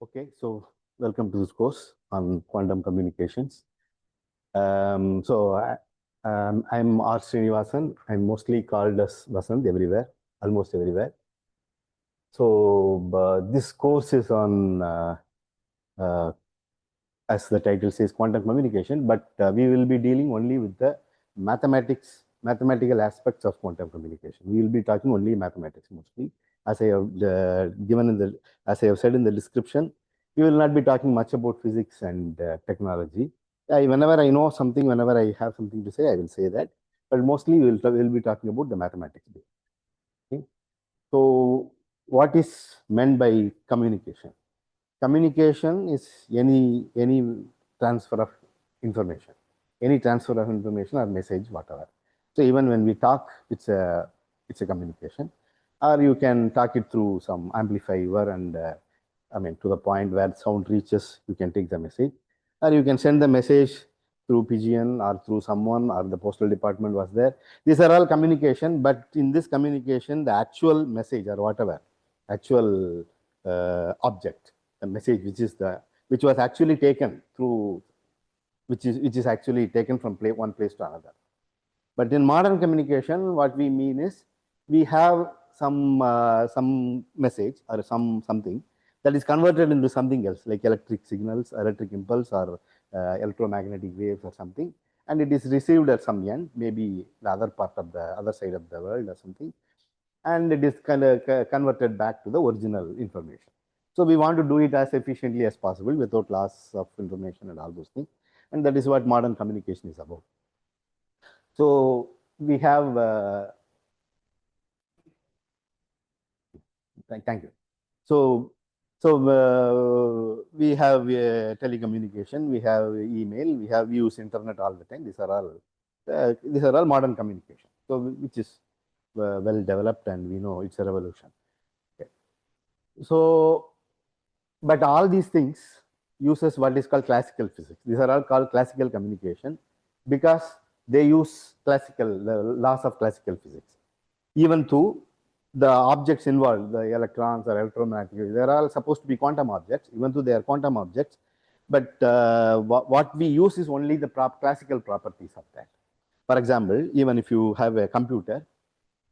Okay, so welcome to this course on quantum communications. I'm R. Srinivasan. I'm mostly called as Vasant everywhere, almost everywhere. So this course is on, uh, as the title says, quantum communication, but we will be dealing only with the mathematical aspects of quantum communication. We will be talking only mathematics mostly. As I have as I have said in the description, we will not be talking much about physics and technology. Whenever I know something, whenever I have something to say, I will say that. But mostly we'll be talking about the mathematics. Okay? So what is meant by communication? Communication is any transfer of information, any transfer of information or message, whatever. So even when we talk, it's a communication, or you can talk it through some amplifier and to the point where sound reaches, you can take the message, or you can send the message through pigeon or through someone, or the postal department was there. These are all communication, but in this communication, the actual message or whatever, actual object, the message which was actually taken through, which is actually taken from one place to another. But in modern communication, what we mean is we have some message or something that is converted into something else, like electric signals, electric impulse, or electromagnetic waves or something, and it is received at some end, maybe the other side of the world or something, and it is kind of converted back to the original information. So we want to do it as efficiently as possible without loss of information and all those things, and that is what modern communication is about. So we have, thank you. So we have telecommunication, we have email, we use internet all the time. These are all modern communication. So which is well developed, and we know it's a revolution. Okay. So, but all these things uses what is called classical physics. These are all called classical communication because they use the laws of classical physics. Even though the objects involved, the electrons or electromagnetic, they're all supposed to be quantum objects, even though they are quantum objects. But what we use is only the classical properties of that. For example, even if you have a computer,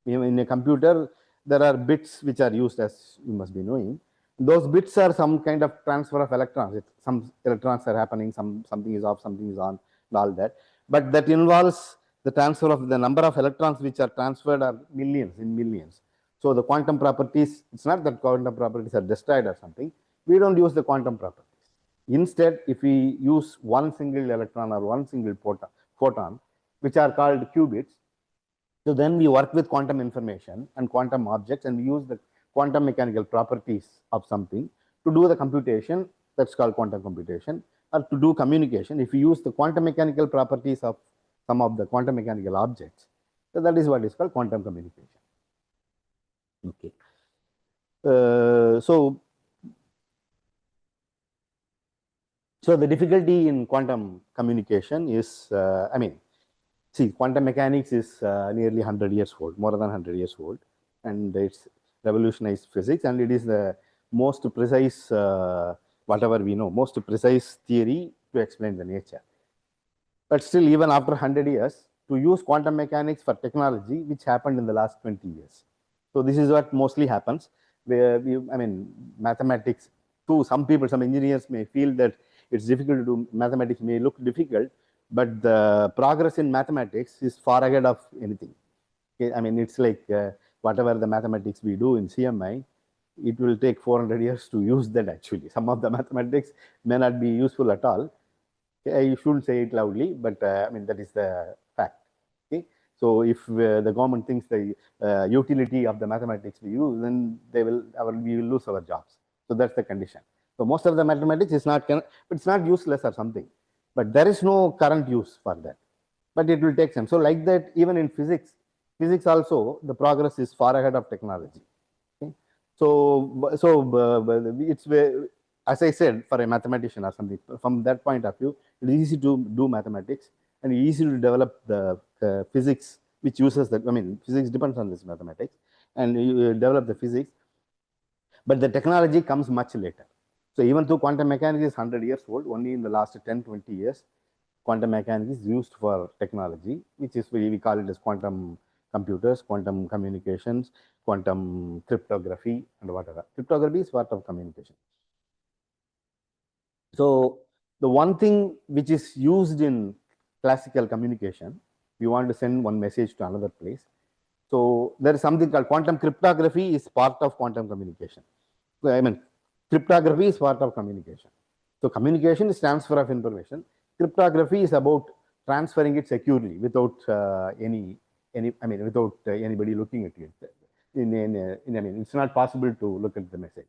even in a computer, there are bits which are used, as you must be knowing. Those bits are some kind of transfer of electrons. Some electrons are happening, something is off, something is on, and all that. But that involves the transfer of the number of electrons which are transferred are millions. So the quantum properties, it's not that quantum properties are destroyed or something. We don't use the quantum properties. Instead, if we use one single electron or one single photon, which are called qubits, so then we work with quantum information and quantum objects, and we use the quantum mechanical properties of something to do the computation. That's called quantum computation. Or to do communication, if we use the quantum mechanical properties of some of the quantum mechanical objects, so that is what is called quantum communication. Okay. So the difficulty in quantum communication is, see, quantum mechanics is nearly 100 years old, more than 100 years old, and it's revolutionized physics, and it is the most precise, whatever we know, most precise theory to explain the nature. But still, even after 100 years, to use quantum mechanics for technology, which happened in the last 20 years. So this is what mostly happens, where mathematics, to some people, some engineers may feel that it's difficult to do mathematics, may look difficult, but the progress in mathematics is far ahead of anything. Okay? It's like whatever the mathematics we do in CMI, it will take 400 years to use that actually. Some of the mathematics may not be useful at all. Okay? I shouldn't say it loudly, but that is the fact. Okay? So if the government thinks the utility of the mathematics we use, then we will lose our jobs. So that's the condition. So most of the mathematics is not, but it's not useless or something. But there is no current use for that. But it will take time. So like that, even in physics also, the progress is far ahead of technology. Okay? So it's, as I said, for a mathematician or something, from that point of view, it is easy to do mathematics and easy to develop the physics which uses that. Physics depends on this mathematics, and you develop the physics. But the technology comes much later. So even though quantum mechanics is 100 years old, only in the last 10, 20 years, quantum mechanics is used for technology, which is we call it as quantum computers, quantum communications, quantum cryptography, and whatever. Cryptography is part of communication. So the one thing which is used in classical communication, we want to send one message to another place. So there is something called quantum cryptography is part of quantum communication. I mean, cryptography is part of communication. So communication is transfer of information. Cryptography is about transferring it securely without without anybody looking at it. I mean, it's not possible to look at the message.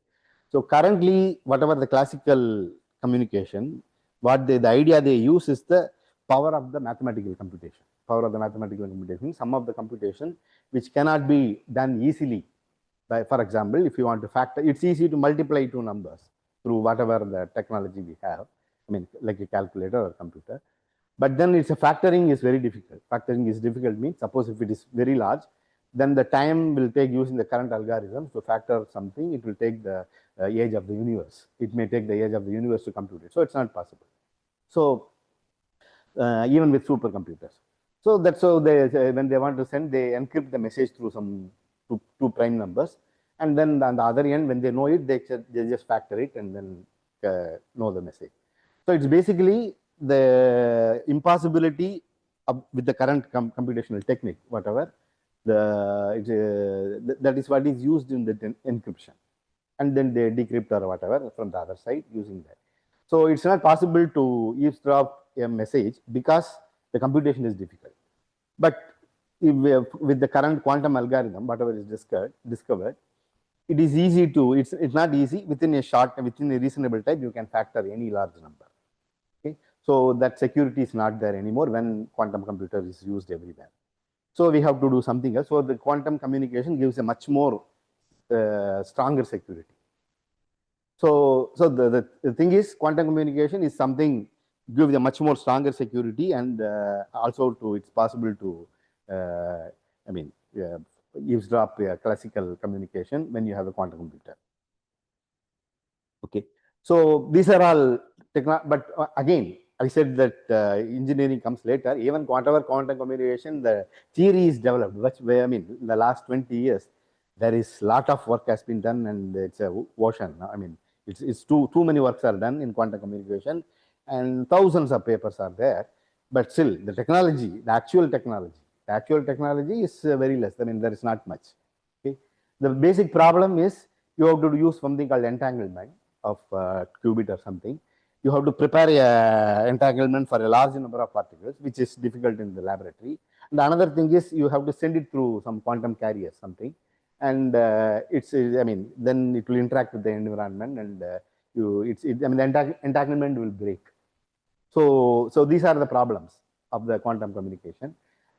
So currently, whatever the classical communication, what the idea they use is the power of the mathematical computation. Power of the mathematical computation, some of the computation which cannot be done easily. For example, if you want to factor, it's easy to multiply two numbers through whatever the technology we have. I mean, like a calculator or computer. But then it's a factoring is very difficult. Factoring is difficult means suppose if it is very large, then the time will take using the current algorithm to factor something. It will take the age of the universe. It may take the age of the universe to compute it. So it's not possible. So even with supercomputers. So that's how they when they want to send, they encrypt the message through some two prime numbers, and then on the other end, when they know it, they just factor it and then know the message. So it's basically the impossibility with the current computational technique, whatever that is what is used in the encryption, and then they decrypt or whatever from the other side using that. So it's not possible to eavesdrop a message because the computation is difficult. But with the current quantum algorithm, whatever is discovered, it is easy to, it's not easy, within a reasonable time, you can factor any large number. Okay, so that security is not there anymore when quantum computer is used everywhere. So we have to do something else. So the quantum communication gives a much more stronger security. So the thing is, quantum communication is something gives a much more stronger security, and also it's possible to eavesdrop classical communication when you have a quantum computer. Okay, so these are all but again, I said that engineering comes later. Even whatever quantum communication, the theory is developed. Which way, I mean, in the last 20 years, there is a lot of work has been done, and it's a ocean. I mean, it's too many works are done in quantum communication, and thousands of papers are there. But still, the actual technology is very less. I mean, there is not much. Okay, the basic problem is you have to use something called entanglement of qubit or something. You have to prepare a entanglement for a large number of particles, which is difficult in the laboratory. And another thing is you have to send it through some quantum carrier, something, and then it will interact with the environment, and the entanglement will break. So these are the problems of the quantum communication,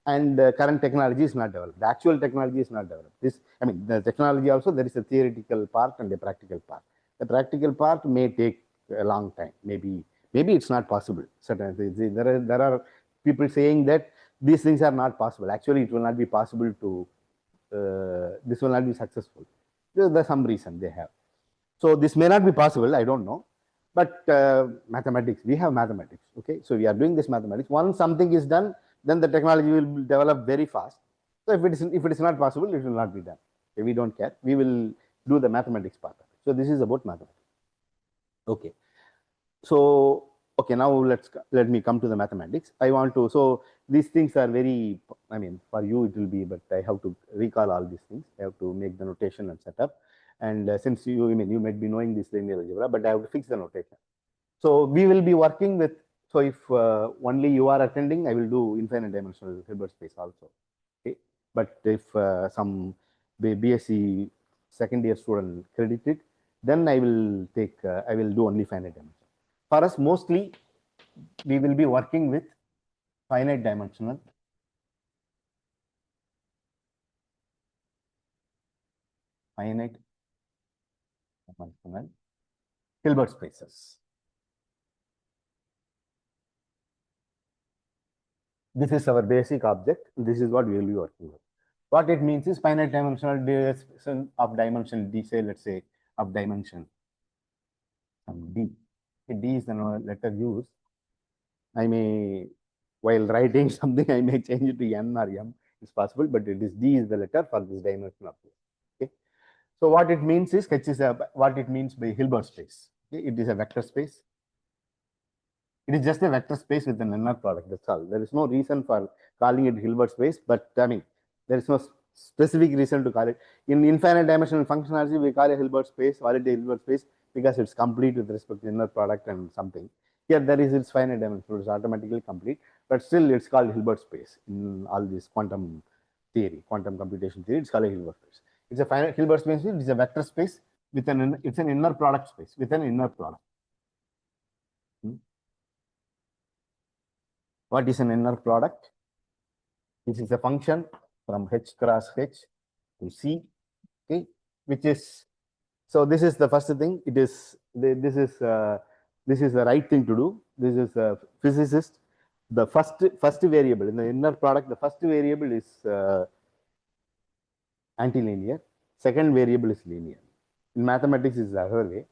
and current technology is not developed. The actual technology is not developed. The technology also, there is a theoretical part and a practical part. The practical part may take a long time. Maybe it's not possible. Certainly, there are people saying that these things are not possible. Actually, it will not be possible to. This will not be successful. There's some reason they have. So this may not be possible. I don't know. But mathematics, we have mathematics. Okay, so we are doing this mathematics. Once something is done, then the technology will develop very fast. So if it is not possible, it will not be done. Okay, we don't care. We will do the mathematics part of it. So this is about mathematics. Okay. So okay, now let me come to the mathematics. I want to, so these things are very, I mean, for you it will be, but I have to recall all these things. I have to make the notation and setup. And since you might be knowing this linear algebra, but I have to fix the notation. So we will be working with, so if only you are attending, I will do infinite dimensional Hilbert space also. Okay, but if some BSc second year student credit it, then I will do only finite dimension. For us, mostly we will be working with finite dimensional Hilbert spaces. This is our basic object. This is what we will be working with. What it means is finite dimensional dimension of dimension D, say, let's say, of dimension and D. D is the letter used. I may, while writing something, I may change it to N or M. It's possible, but it is D is the letter for this dimension of this. Okay. So what it means is H is what it means by Hilbert space. Okay. It is a vector space. It is just a vector space with an inner product. That's all. There is no reason for calling it Hilbert space, but I mean, there is no specific reason to call it. In infinite dimensional functionality, we call a Hilbert space, validate Hilbert space, because it's complete with respect to inner product and something. Here, there is its finite dimension, it's automatically complete, but still it's called Hilbert space in all this quantum theory, quantum computation theory. It's called a Hilbert space. It's a finite Hilbert space. It's a vector space with an it's an inner product space with an inner product. What is an inner product? This is a function from H cross H to C, okay, which is, so this is the first thing. It is, this is the right thing to do. This is a physicist. The first variable in the inner product, the first variable is antilinear. Second variable is linear. In mathematics, is the other way.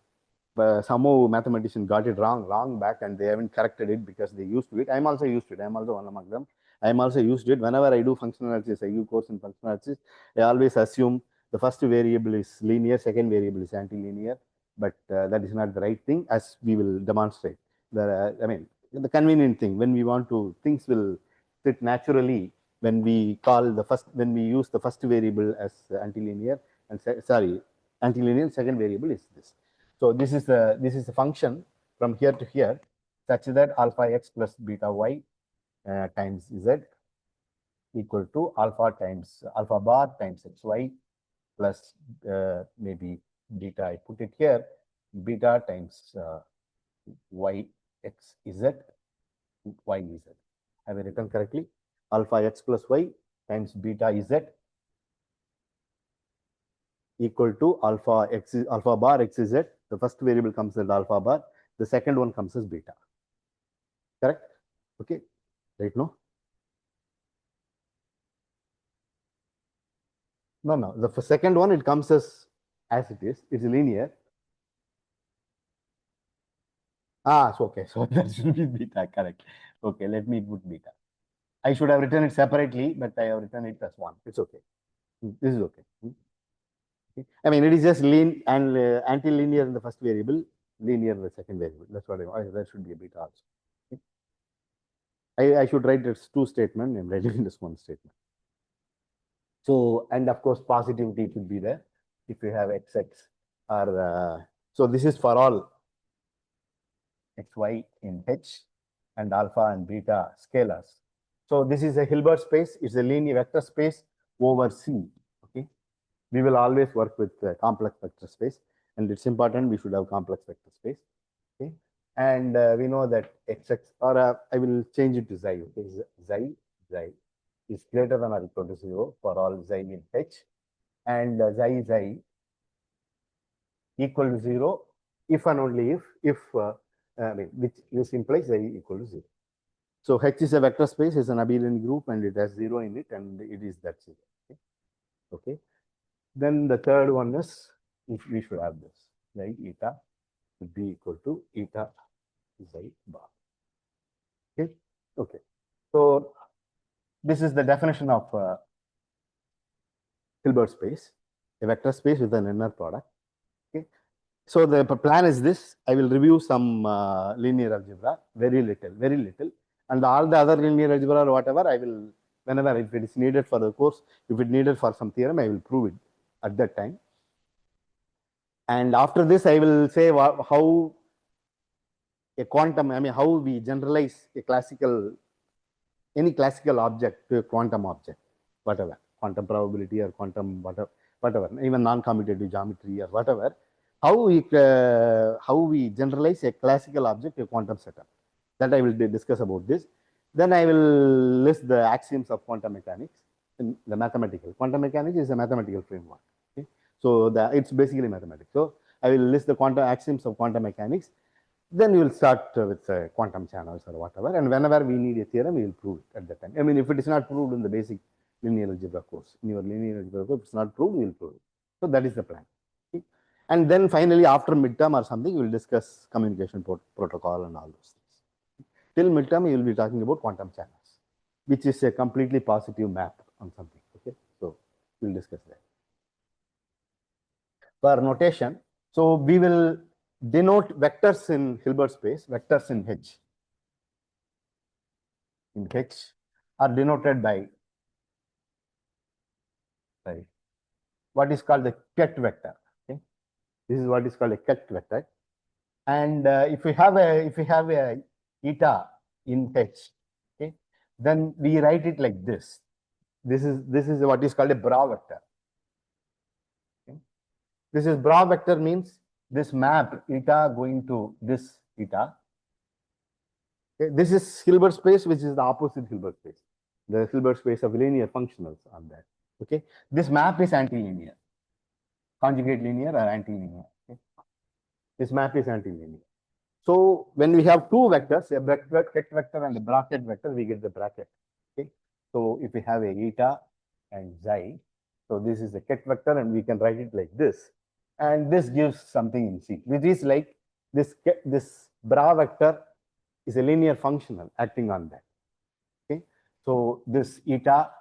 But somehow mathematicians got it long back, and they haven't corrected it because they used to it. I'm also used to it. I'm also one among them. I'm also used to it. Whenever I do functional analysis, I do course in functional analysis, I always assume the first variable is linear, second variable is antilinear, but that is not the right thing, as we will demonstrate. I mean, the convenient thing, when we want to, things will fit naturally when we use the first variable as antilinear, and antilinear, second variable is this. So this is the function from here to here, such that alpha x plus beta y times z equal to alpha bar times xy plus maybe beta. I put it here, beta times y x z y z. Have I written correctly? Alpha x plus y times beta z equal to alpha bar x z. The first variable comes as alpha bar. The second one comes as beta. Correct? Okay. Right now? No. The second one, it comes as it is. It's linear. So okay. So that should be beta. Correct. Okay. Let me put beta. I should have written it separately, but I have written it as one. It's okay. This is okay. I mean, it is just antilinear in the first variable, linear in the second variable. That's what I want. That should be a beta also. I should write this two statement. I'm writing this one statement. So, and of course, positivity should be there if you have xx or so this is for all xy in H and alpha and beta scalars. So this is a Hilbert space. It's a linear vector space over C. Okay, we will always work with complex vector space, and it's important we should have complex vector space. Okay, and we know that xx, or I will change it to xi. Okay, xi is greater than or equal to 0 for all xi in H, and xi equal to 0 if and only if which implies xi equal to 0. So H is a vector space, is an abelian group, and it has 0 in it, and it is that 0. Okay. Then the third one is, if we should have this, xi eta would be equal to eta xi bar. Okay. So this is the definition of Hilbert space, a vector space with an inner product. Okay. So the plan is this. I will review some linear algebra, very little, and all the other linear algebra or whatever, I will, whenever, if it is needed for the course, if it needed for some theorem, I will prove it at that time. And after this, I will say how a quantum, how we generalize any classical object to a quantum object, whatever, quantum probability or quantum whatever, even non-commutative geometry or whatever, how we generalize a classical object to a quantum setup. That I will discuss about this. Then I will list the axioms of quantum mechanics in the mathematical. Quantum mechanics is a mathematical framework. Okay? So it's basically mathematics. So I will list the quantum axioms of quantum mechanics. Then we will start with quantum channels or whatever. And whenever we need a theorem, we will prove it at that time. I mean, if it is not proved in the basic linear algebra course, in your linear algebra course, if it's not proved, we will prove it. So that is the plan. Okay? And then finally, after midterm or something, we'll discuss communication protocol and all those things. Till midterm, you will be talking about quantum channels, which is a completely positive map on something. Okay, so we'll discuss that. For notation, so we will denote vectors in Hilbert space, vectors in H. In H are denoted by, sorry, what is called the Ket vector. Okay, this is what is called a Ket vector. And if we have a eta in H, okay, then we write it like this. This is what is called a bra vector. Okay. This is bra vector means this map eta going to this eta. Okay. This is Hilbert space, which is the opposite Hilbert space. The Hilbert space of linear functionals on that. Okay. This map is antilinear, conjugate linear or antilinear. Okay. This map is antilinear. So when we have two vectors, a Ket vector and a bracket vector, we get the bracket. Okay. So if we have a eta and xi, so this is a Ket vector, and we can write it like this. And this gives something in C, which is like this bra vector is a linear functional acting on that. Okay. So this eta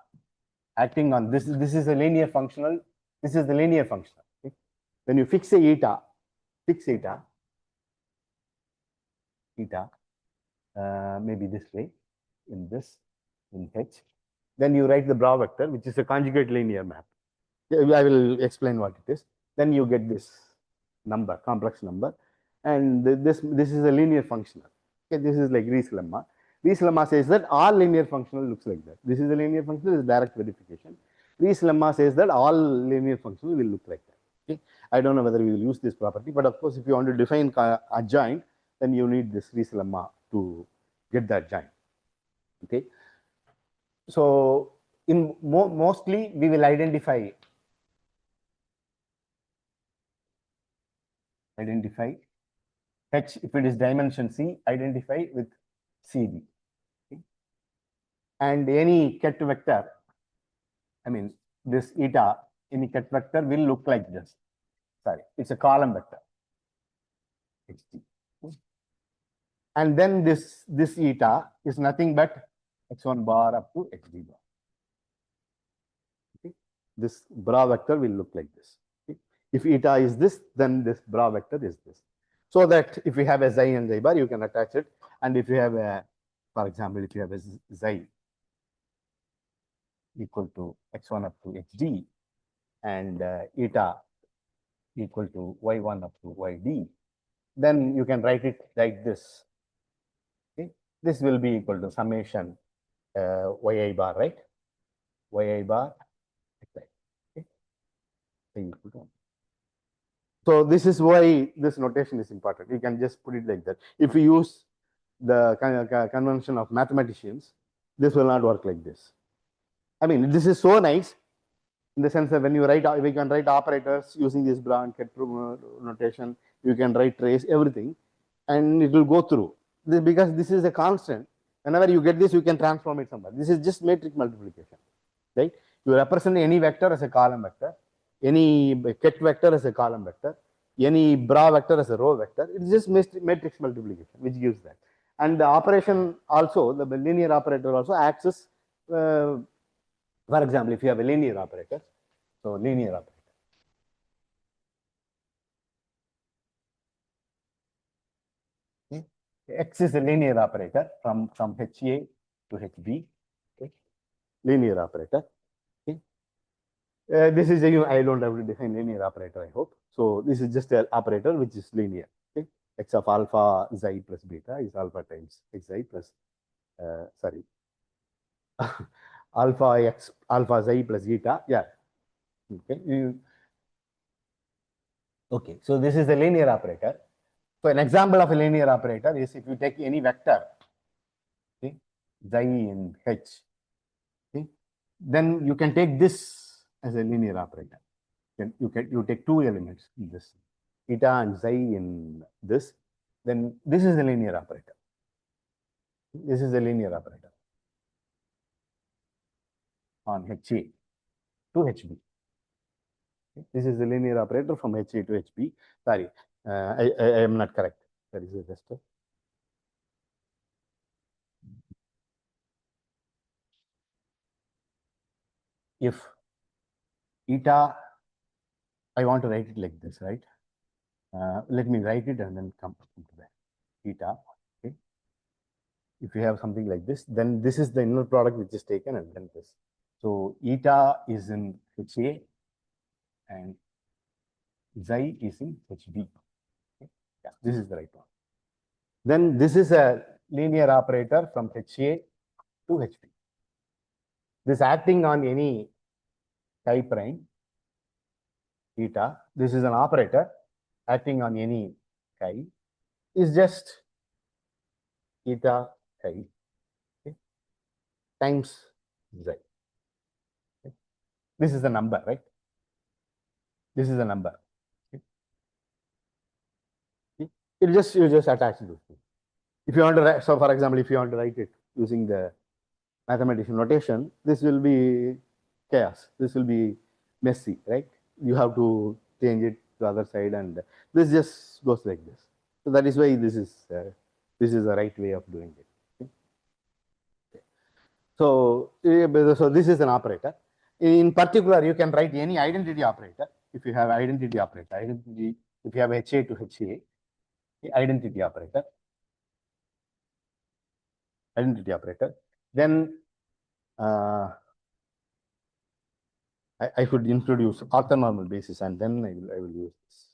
acting on this is a linear functional. This is the linear functional. Okay. When you fix a eta, maybe this way, in H, then you write the bra vector, which is a conjugate linear map. I will explain what it is. Then you get this number, complex number, and this is a linear functional. Okay, this is like Riesz lemma. Riesz lemma says that all linear functional looks like that. This is a linear functional, is direct verification. Riesz lemma says that all linear functional will look like that. Okay, I don't know whether we will use this property, but of course, if you want to define adjoint, then you need this Riesz lemma to get that joint. Okay, so in mostly we will identify H, if it is dimension C, identify with CD. Okay. And any Ket vector, I mean this eta, any Ket vector will look like this. Sorry, it's a column vector. HT. Okay. And then this eta is nothing but x1 bar up to xd bar. Okay. This bra vector will look like this. Okay. If eta is this, then this bra vector is this. So that if you have a xi and xi bar, you can attach it. And if you have a, for example, if you have a xi equal to x1 up to xd and eta equal to y1 up to yd, then you can write it like this. Okay. This will be equal to summation yi bar, right? Yi bar, okay. Equal to 1. So this is why this notation is important. You can just put it like that. If you use the convention of mathematicians, this will not work like this. I mean, this is so nice in the sense that when you write, we can write operators using this Ket notation. You can write trace, everything, and it will go through. Because this is a constant. Whenever you get this, you can transform it somewhere. This is just matrix multiplication, right? You represent any vector as a column vector, any Ket vector as a column vector, any bra vector as a row vector. It's just matrix multiplication, which gives that. And the operation also, the linear operator also acts as, for example, if you have a linear operator, so linear operator. Okay. X is a linear operator from HA to HB. Okay. Linear operator. This is I don't have to define linear operator, I hope. So this is just an operator which is linear. Okay? X of alpha xi plus beta is alpha times xi plus, sorry, alpha xi plus eta. Yeah. Okay. Okay. So this is a linear operator. So an example of a linear operator is if you take any vector, okay, xi in H, okay, then you can take this as a linear operator. You take two elements in this, eta and xi in this, then this is a linear operator. This is a linear operator on HA to HB. This is the linear operator from HA to HB. Sorry, I am not correct. That is just if eta, I want to write it like this, right? Let me write it and then come to that. Eta, okay. If you have something like this, then this is the inner product which is taken and then this. So eta is in HA and xi is in HB. Okay. Yeah, this is the right one. Then this is a linear operator from HA to HB. This acting on any chi prime eta, this is an operator acting on any chi, is just eta chi, okay, times z. Okay. This is the number, right? This is the number. Okay. You just attach this. If you want to write, so for example, if you want to write it using the mathematical notation, this will be chaos. This will be messy, right? You have to change it to the other side, and this just goes like this. So that is why this is the right way of doing it. Okay. So this is an operator. In particular, you can write any identity operator. If you have identity operator, if you have HA to HA, identity operator, then I should introduce orthonormal basis, and then I will use this.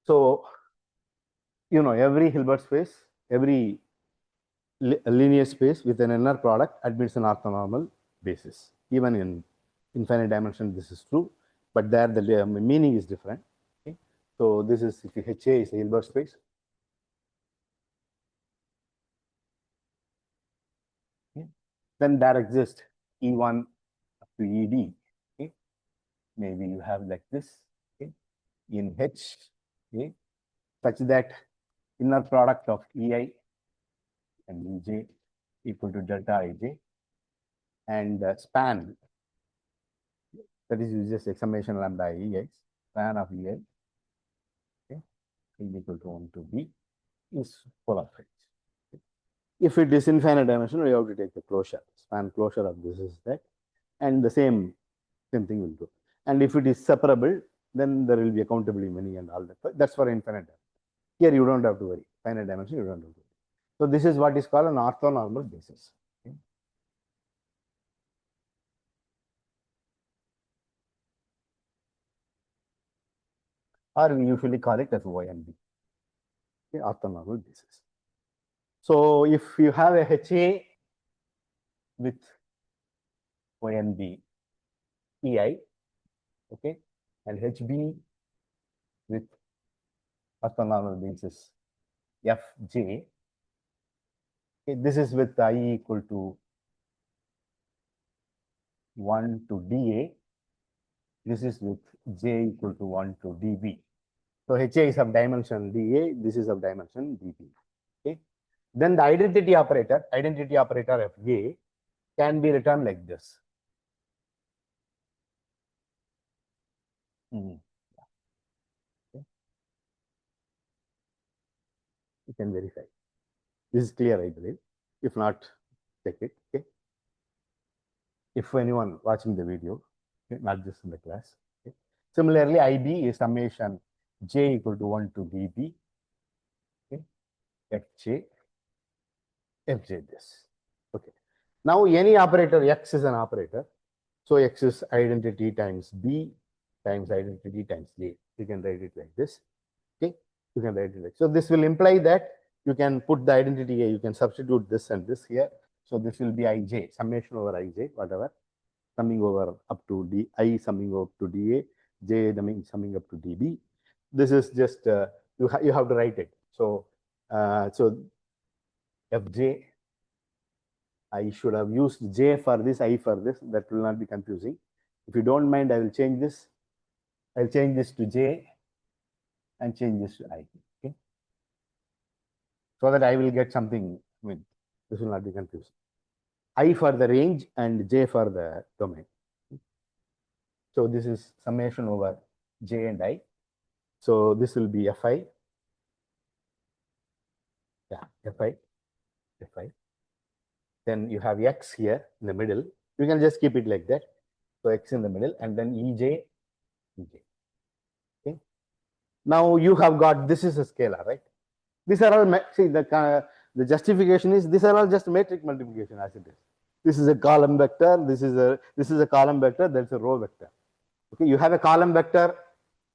So, you know, every Hilbert space, every linear space with an inner product admits an orthonormal basis. Even in infinite dimension, this is true, but there the meaning is different. Okay? So this is, if HA is a Hilbert space. Okay? Then there exists E1 up to ED. Okay? Maybe you have like this, okay? In H, okay? Such that inner product of EI and EJ equal to delta IJ, and span, that is just like summation lambda EX, span of EI, okay, is equal to 1 to B, is polar phase. Okay. If it is infinite dimension, we have to take the closure, span closure of this is that, and the same thing will do. And if it is separable, then there will be a countable many and all that. That's for infinite dimension. Here you don't have to worry. Finite dimension, you don't have to worry. So this is what is called an orthonormal basis. Okay. Or we usually call it as ONB, okay, orthonormal basis. So if you have a HA with ONB EI, okay, and HB with orthonormal basis FJ, okay, this is with I equal to 1 to dA, this is with J equal to 1 to dB. So HA is of dimension dA, this is of dimension dB. Okay. Then the identity operator of A can be written like this. Okay. You can verify. This is clear, I believe. If not, check it. Okay. If anyone watching the video, okay, not just in the class. Okay. Similarly, IB is summation J equal to 1 to dB. Okay. FJ this. Okay. Now any operator, X is an operator. So X is identity times B times identity times J. You can write it like this. Okay. You can write it like so. This will imply that you can put the identity A, you can substitute this and this here. So this will be IJ, summation over IJ, whatever, summing over up to D, I summing up to DA, J summing up to DB. This is just, you have to write it. So, so FJ, I should have used J for this, I for this, that will not be confusing. If you don't mind, I will change this. I'll change this to J and change this to I. Okay. so that I will get something. I mean, this will not be confused. I for the range and j for the domain. So this is summation over j and I. So this will be fi. Yeah, fi. Then you have x here in the middle. You can just keep it like that. So x in the middle, and then ej. Okay. Now you have got, this is a scalar, right? These are all, see, the justification is these are all just matrix multiplication as it is. This is a column vector. This is a column vector. That's a row vector. Okay, you have a column vector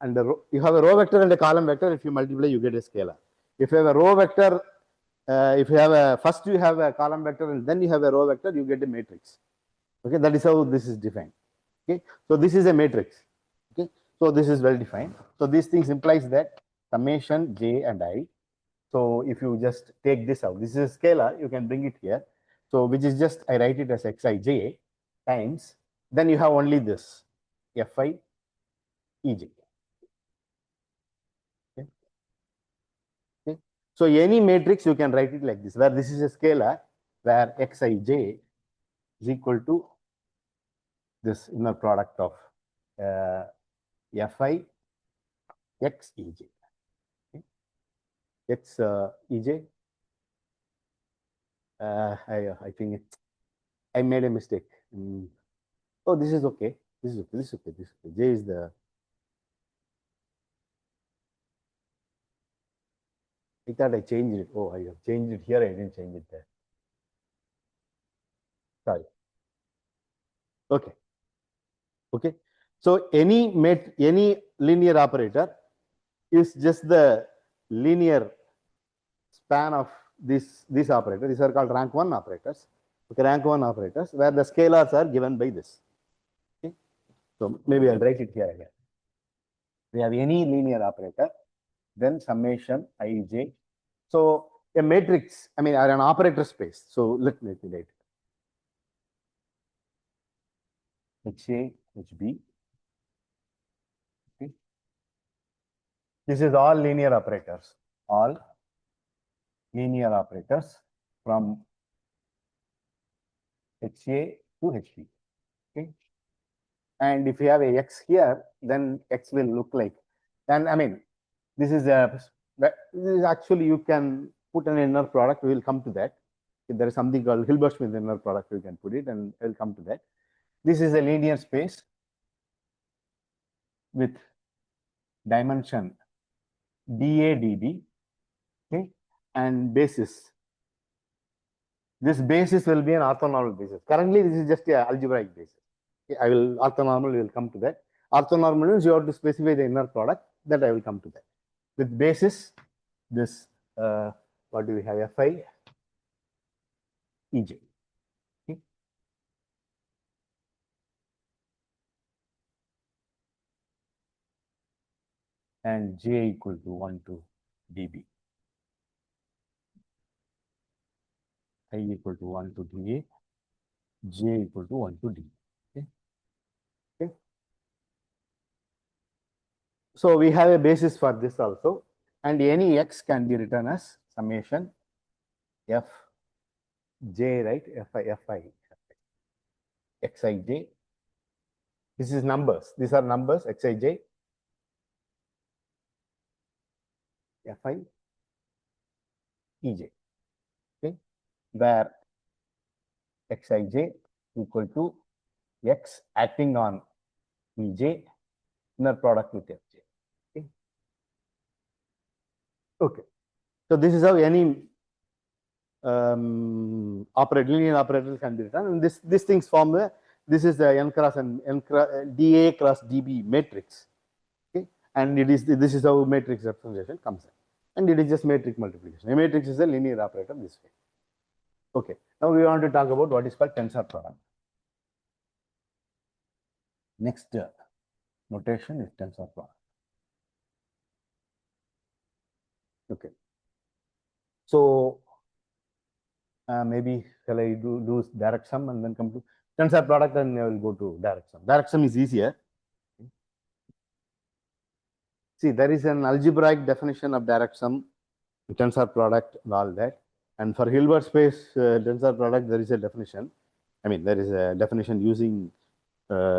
and you have a row vector and a column vector. If you multiply, you get a scalar. If you have a row vector, if you have a first you have a column vector and then you have a row vector, you get a matrix. Okay, that is how this is defined. Okay, so this is a matrix. Okay, so this is well defined. So these things implies that summation j and I. So if you just take this out, this is a scalar, you can bring it here. So which is just, I write it as xij times, then you have only this fi ej. Okay. Okay. So any matrix you can write it like this, where this is a scalar, where xij is equal to this inner product of fi x ej. Okay. X ej. I think I made a mistake. Oh, this is okay. This is okay. This is okay. This is okay. J is the. I thought I changed it. Oh, I have changed it here. I didn't change it there. Sorry. Okay. Okay. So any linear operator is just the linear span of these operators. These are called rank 1 operators. Okay, rank 1 operators, where the scalars are given by this. Okay. So maybe I'll write it here again. We have any linear operator, then summation ij. So a matrix, I mean, or an operator space. So let me write HA, HB. Okay. This is all linear operators. All linear operators from HA to HB. Okay. And if you have a x here, then x will look like. And I mean, this is actually you can put an inner product. We will come to that. If there is something called Hilbert-Smith inner product, you can put it, and I will come to that. This is a linear space with dimension dA dB, okay, and basis. This basis will be an orthonormal basis. Currently, this is just an algebraic basis. Okay, I will orthonormal. We will come to that. Orthonormal means you have to specify the inner product. That I will come to that. With basis, this what do we have? Fi ej. Okay. And j equal to 1 to dB. I equal to 1 to dA, j equal to 1 to d. Okay. Okay. So we have a basis for this also, and any x can be written as summation f j, right? Fi xij. This is numbers. These are numbers. Xij, fi ej. Okay, where xij equal to x acting on ej, inner product with fj. Okay. Okay. So this is how any linear operator can be written, and these things form this is the n cross and dA cross dB matrix. Okay, and this is how matrix representation comes in, and it is just matrix multiplication. A matrix is a linear operator this way. Okay, now we want to talk about what is called tensor product. Next notation is tensor product. Okay, so maybe shall I do direct sum and then come to tensor product, and I will go to direct sum. Direct sum is easier. See, there is an algebraic definition of direct sum tensor product and all that. And for Hilbert space tensor product, there is a definition. I mean, there is a definition using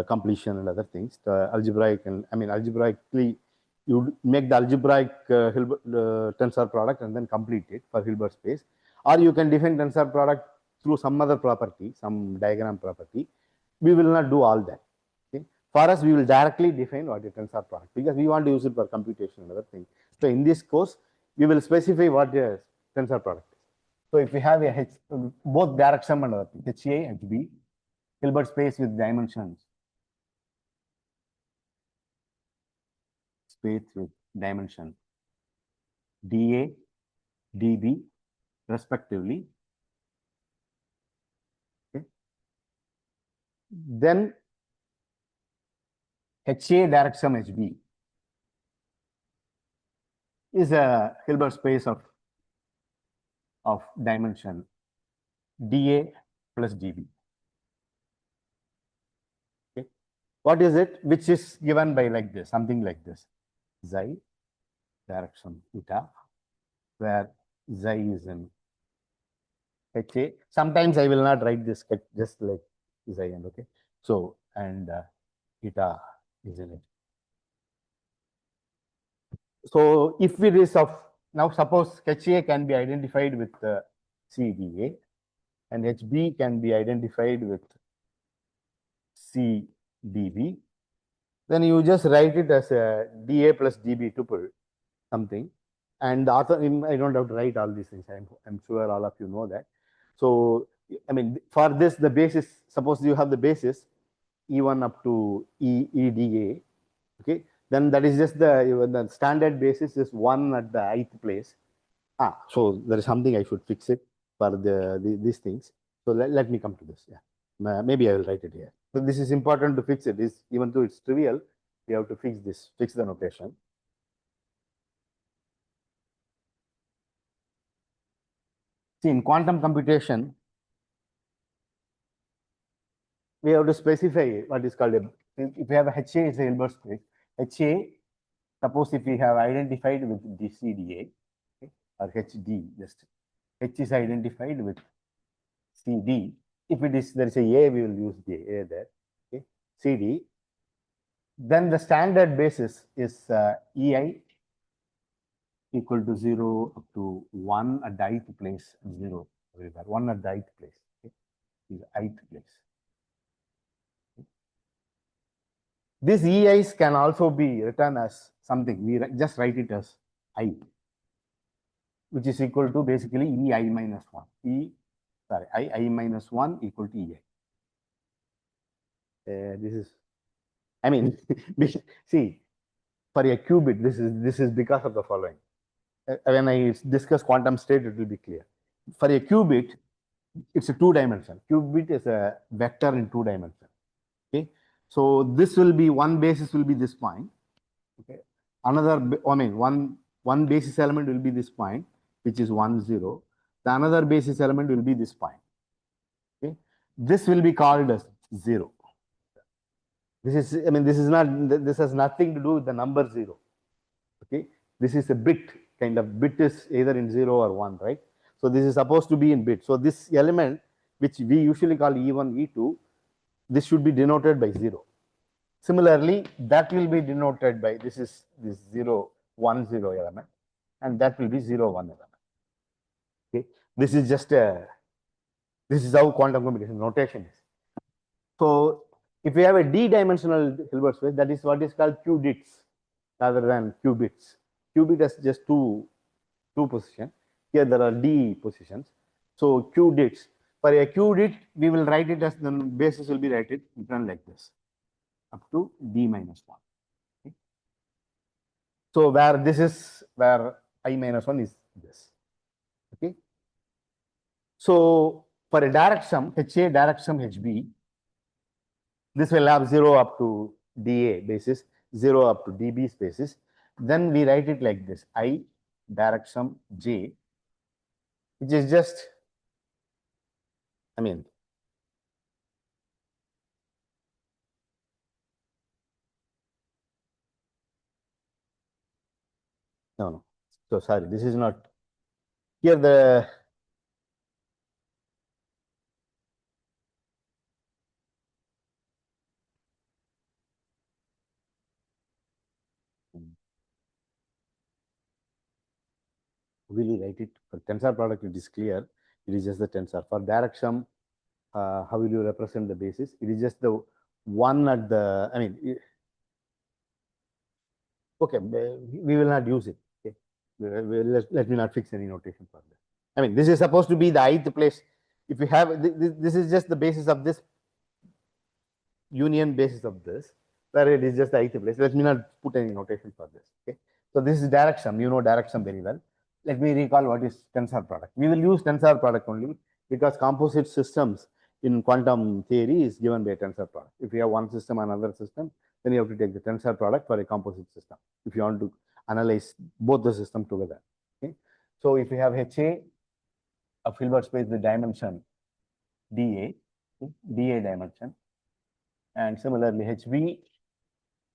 completion and other things. The algebraic and algebraically, you make the algebraic Hilbert tensor product and then complete it for Hilbert space, or you can define tensor product through some other property, some diagram property. We will not do all that. Okay? For us, we will directly define what is tensor product because we want to use it for computation and other things. So in this course, we will specify what is tensor product is. So if we have a both direct sum and other thing, HA, HB, Hilbert space with dimensions, space with dimension dA, dB, respectively. Okay. Then HA direct sum HB is a Hilbert space of dimension dA plus dB. Okay. What is it? Which is given by like this, something like this. Xi direct sum eta, where xi is in HA. Sometimes I will not write this just like xi and okay. So and eta is in it. So if it is of now suppose HA can be identified with CDA and HB can be identified with CDB, then you just write it as a dA plus dB tuple something. And the author, I don't have to write all these things. I'm sure all of you know that. So I mean, for this, the basis, suppose you have the basis E1 up to EDA, okay, then that is just the standard basis is 1 at the ith place. So there is something I should fix it for these things. So let me come to this. Yeah, maybe I will write it here. So this is important to fix it. Even though it's trivial, we have to fix the notation. See, in quantum computation, we have to specify what is called if we have a HA is a Hilbert space. HA, suppose if we have identified with DCDA, okay, or HD, just H is identified with CD. If it is there is a we will use the A there. Okay, CD. Then the standard basis is EI equal to 0 up to 1 at the ith place, 0 everywhere, 1 at the ith place. Okay, is ith place. These EIs can also be written as something. We just write it as I, which is equal to basically EI minus 1. I minus 1 equal to EI. This is, I mean, see, for a qubit, this is because of the following. When I discuss quantum state, it will be clear. For a qubit, it's a 2-dimension. Qubit is a vector in 2 dimensions. Okay. So this will be one basis will be this point. Okay. Another, one basis element will be this point, which is 1, 0. The another basis element will be this point. Okay. This will be called as 0. This is, this has nothing to do with the number 0. Okay. This is a bit, kind of bit is either in 0 or 1, right? So this is supposed to be in bit. So this element, which we usually call E1, E2, this should be denoted by 0. Similarly, that will be denoted by this 0, 1, 0 element, and that will be 0, 1 element. Okay, this is just this is how quantum computation notation is. So if we have a d-dimensional Hilbert space, that is what is called qubits rather than qubits. Qubit has just two positions. Here there are d positions. So qubits. For a qubit, we will write it as the basis will be written like this, up to d minus 1. Okay. So where this is where I minus 1 is this. Okay. So for a direct sum, HA direct sum HB, this will have 0 up to dA basis, 0 up to dB spaces. Then we write it like this, I direct sum J, which is just, no. So sorry, this is not Here the will you write it for tensor product? It is clear. It is just the tensor. For direction, how will you represent the basis? It is just the one at the. I mean, okay, we will not use it. Okay, let me not fix any notation for that. I mean, this is supposed to be the ith place. If you have this is just the basis of this union basis of this, where it is just the ith place. Let me not put any notation for this. Okay, so this is direction. You know direction very well. Let me recall what is tensor product. We will use tensor product only because composite systems in quantum theory is given by a tensor product. If you have one system and another system, then you have to take the tensor product for a composite system if you want to analyze both the system together. Okay, so if you have HA of Hilbert space, the dimension dA, dA dimension, and similarly HB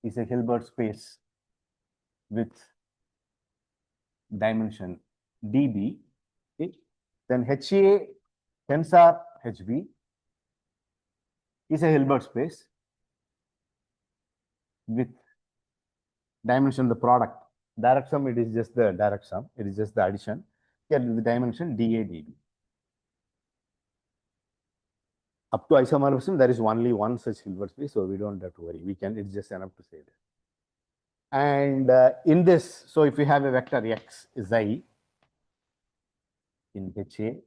is a Hilbert space with dimension dB. Okay, then HA tensor HB is a Hilbert space with dimension the product. Direct sum, it is just the direct sum. It is just the addition. Here the dimension dA dB. Up to isomorphism, there is only one such Hilbert space, so we don't have to worry. We can. It's just enough to say that. And in this, so if we have a vector x xi in HA,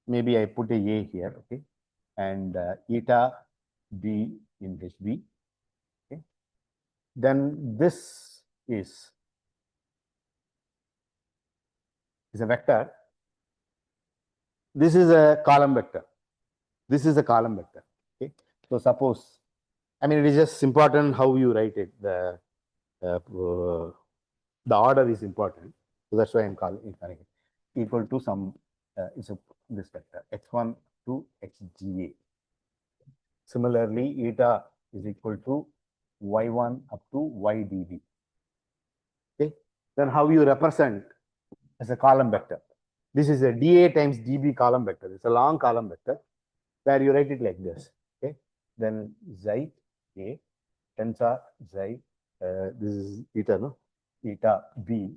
maybe I put a here, okay, and eta b in HB. Okay, then this is a vector. This is a column vector. This is a column vector. Okay, so suppose, I mean, it is just important how you write it. The order is important, so that's why I'm calling it equal to some this vector x1 to xga. Similarly, eta is equal to y1 up to ydb. Okay, then how you represent as a column vector? This is a dA times dB column vector. It's a long column vector where you write it like this. Okay, then xi a tensor xi. This is eta, no? Eta b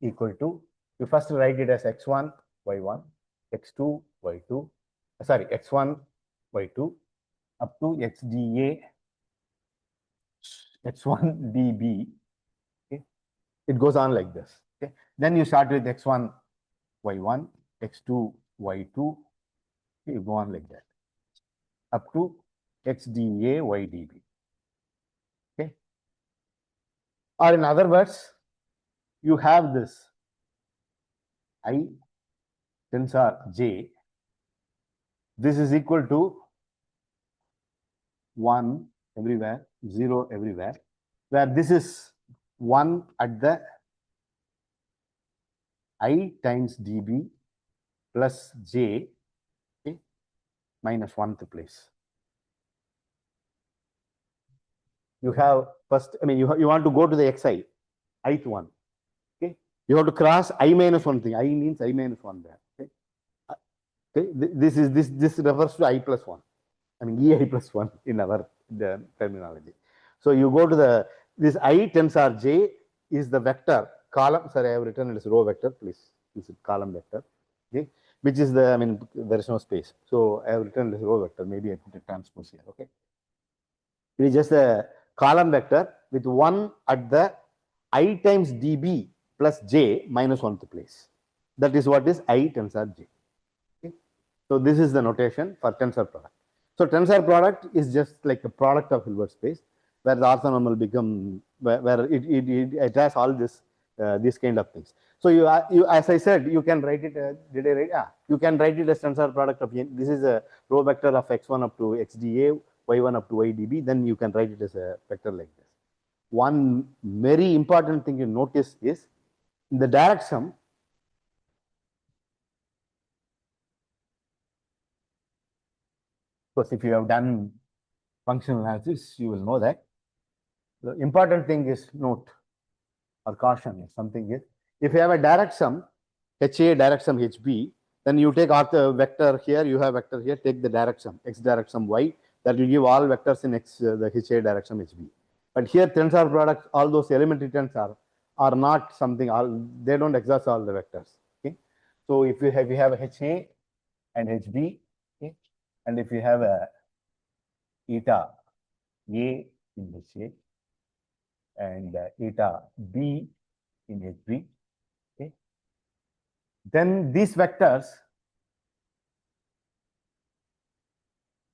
equal to, you first write it as x1 y1, x2 y2, sorry, x1 y2 up to xdA x1 dB. Okay, it goes on like this. Okay, then you start with x1 y1, x2 y2. Okay, you go on like that up to xdA ydB. Okay, or in other words, you have this I tensor J. This is equal to 1 everywhere, 0 everywhere, where this is 1 at the I times dB plus J, okay, minus 1th place. You have first, I mean, you want to go to the xi, ith one. Okay, you have to cross I minus 1 thing. I means I minus 1 there. Okay, okay. This refers to I plus 1. I mean EI plus 1 in our terminology. So you go to this I tensor J is the vector column. Sorry, I have written it as row vector. Please use it column vector. Okay, which is the, I mean, there is no space. So I have written it as row vector. Maybe I put a transpose here. Okay, it is just a column vector with 1 at the I times dB plus J minus 1th place. That is what is I tensor J. Okay, so this is the notation for tensor product. So tensor product is just like a product of Hilbert space, where the orthonormal become, where it has all this these kind of things. So you as I said, you can write it. Did I write? Yeah, you can write it as tensor product of this is a row vector of x1 up to xdA, y1 up to ydb. Then you can write it as a vector like this. One very important thing you notice is in the direct sum. Because if you have done functional analysis, you will know that the important thing is note or caution is something is, if you have a direct sum, HA direct sum HB, then you take the vector here, you have vector here, take the direct sum, x direct sum y, that will give all vectors in x, the HA direct sum HB. But here tensor products, all those elementary tensor are not something, they don't exhaust all the vectors. Okay. So if you have a HA and HB, okay, and if you have a eta A in HA and eta B in HB, okay, then these vectors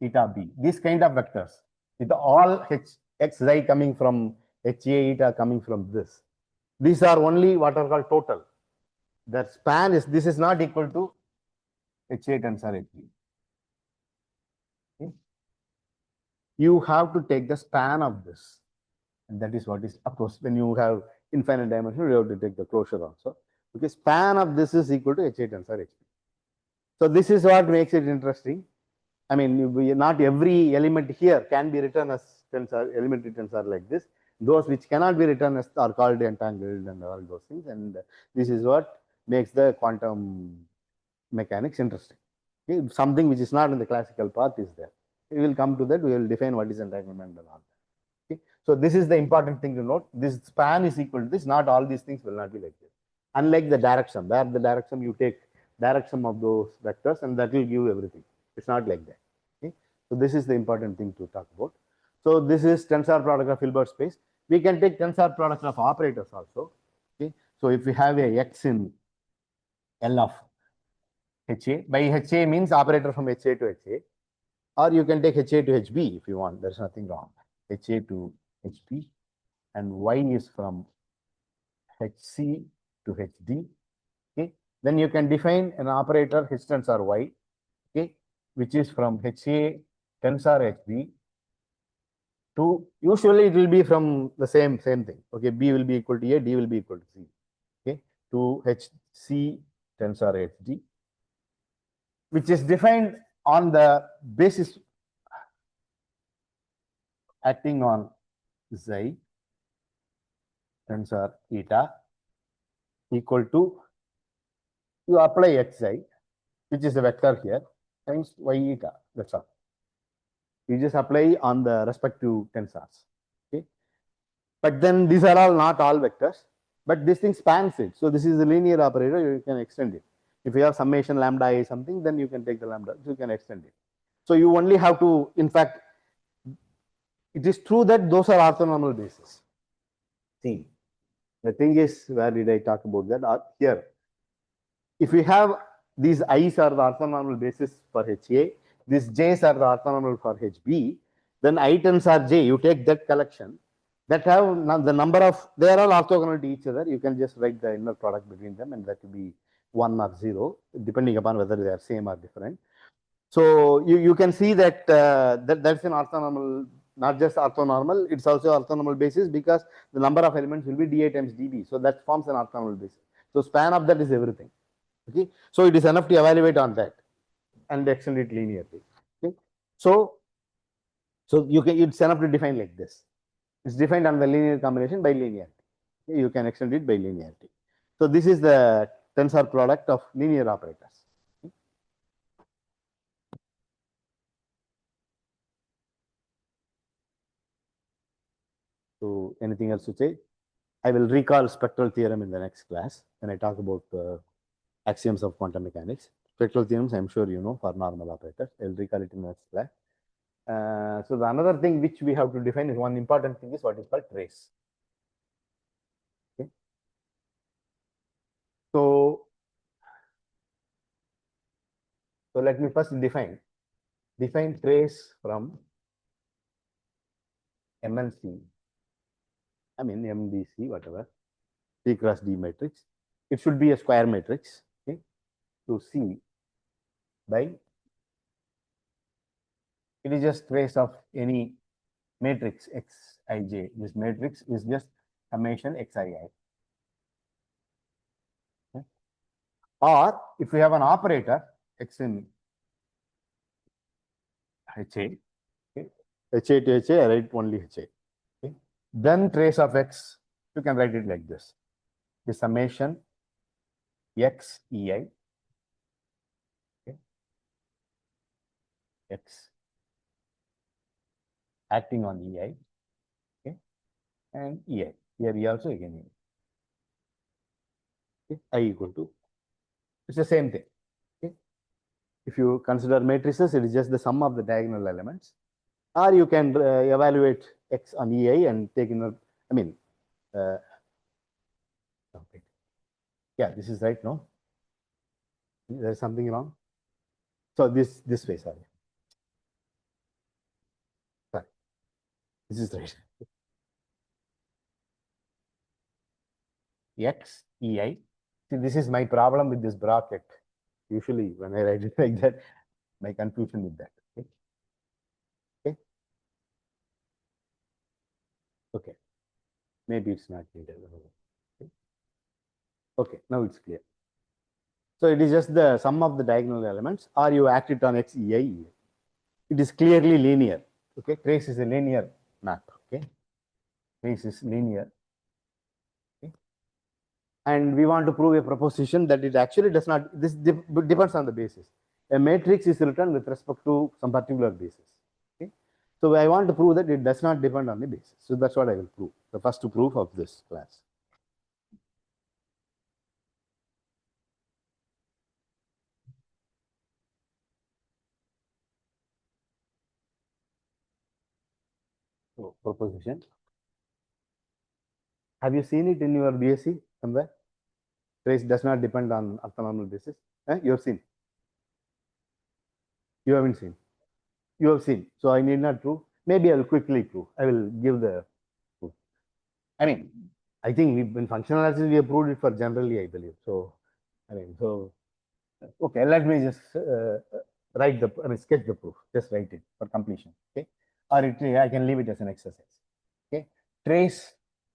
eta B, these kind of vectors with all xi coming from HA eta coming from this. These are only what are called total. The span is, this is not equal to HA tensor HB. Okay. You have to take the span of this. And that is what is, of course, when you have infinite dimension, you have to take the closure also. Because span of this is equal to HA tensor HB. So this is what makes it interesting. I mean, not every element here can be written as tensor, elementary tensor like this. Those which cannot be written as are called entangled and all those things. And this is what makes the quantum mechanics interesting. Okay? Something which is not in the classical path is there. We will come to that. We will define what is entanglement and all that. Okay? So this is the important thing to note. This span is equal to this. Not all these things will not be like this. Unlike the direct sum, where the direct sum you take direct sum of those vectors and that will give everything. It's not like that. Okay? So this is the important thing to talk about. So this is tensor product of Hilbert space. We can take tensor products of operators also. Okay? So if we have a x in L of HA, by HA means operator from HA to HA, or you can take HA to HB if you want. There's nothing wrong. HA to HB, and Y is from HC to HD. Okay? Then you can define an operator H tensor Y, okay, which is from HA tensor HB to, usually it will be from the same thing. Okay, B will be equal to A, D will be equal to C. Okay, to HC tensor HD, which is defined on the basis acting on Xi tensor eta equal to, you apply Xi, which is a vector here, times Y eta. That's all. You just apply on the respective tensors. Okay. But then these are all not all vectors, but this thing spans it. So this is a linear operator, you can extend it. If you have summation lambda I something, then you can take the lambda, so you can extend it. So you only have to, in fact, it is true that those are orthonormal bases. See, the thing is, where did I talk about that? Here. If we have these i's are the orthonormal basis for HA, these j's are the orthonormal for HB, then I tensor J, you take that collection that have the number of, they are all orthogonal to each other. You can just write the inner product between them and that will be 1 or 0, depending upon whether they are same or different. So you can see that, that's an orthonormal, not just orthonormal, it's also orthonormal basis because the number of elements will be dA times dB. So that forms an orthonormal basis. So span of that is everything. Okay. So it is enough to evaluate on that and extend it linearly. Okay. So you can, it's enough to define like this. It's defined on the linear combination by linearity. Okay. You can extend it by linearity. So this is the tensor product of linear operators. Okay. So anything else to say? I will recall spectral theorem in the next class when I talk about axioms of quantum mechanics. Spectral theorems, I'm sure you know, for normal operators. I'll recall it in the next class. So the another thing which we have to define is, one important thing is what is called trace. Okay. So let me first define trace from MNC, I mean MDC, whatever, C cross D matrix. It should be a square matrix, okay, to C by, it is just trace of any matrix Xij. This matrix is just summation Xii. Okay. Or if we have an operator X in HA, okay, HA to HA, I write only HA. Okay. Then trace of X, you can write it like this. The summation X EI, okay, X acting on EI, okay, and EI. Here E also again EI. Okay, I equal to, it's the same thing. Okay. If you consider matrices, it is just the sum of the diagonal elements. Or you can evaluate X on EI and take in, I mean, okay. Yeah, this is right, no? There's something wrong. So this way, sorry. This is right. X EI. See, this is my problem with this bracket. Usually, when I write it like that, my confusion with that. Okay. Okay. Okay. Maybe it's not needed. Okay. Okay. Now it's clear. So it is just the sum of the diagonal elements, or you act it on X EI. It is clearly linear. Okay. Trace is a linear map. Okay. Trace is linear. Okay. And we want to prove a proposition that it actually does not, this depends on the basis. A matrix is written with respect to some particular basis. Okay. So I want to prove that it does not depend on the basis. So that's what I will prove, the first proof of this class. So proposition. Have you seen it in your BSc somewhere? Trace does not depend on orthonormal basis. You have seen. You haven't seen. You have seen. So I need not prove. Maybe I will quickly prove. I will give the proof. I mean, I think in functional analysis we have proved it for generally, I believe. So, I mean, so okay, let me just write the, I mean, sketch the proof. Just write it for completion. Okay, or I can leave it as an exercise. Okay, trace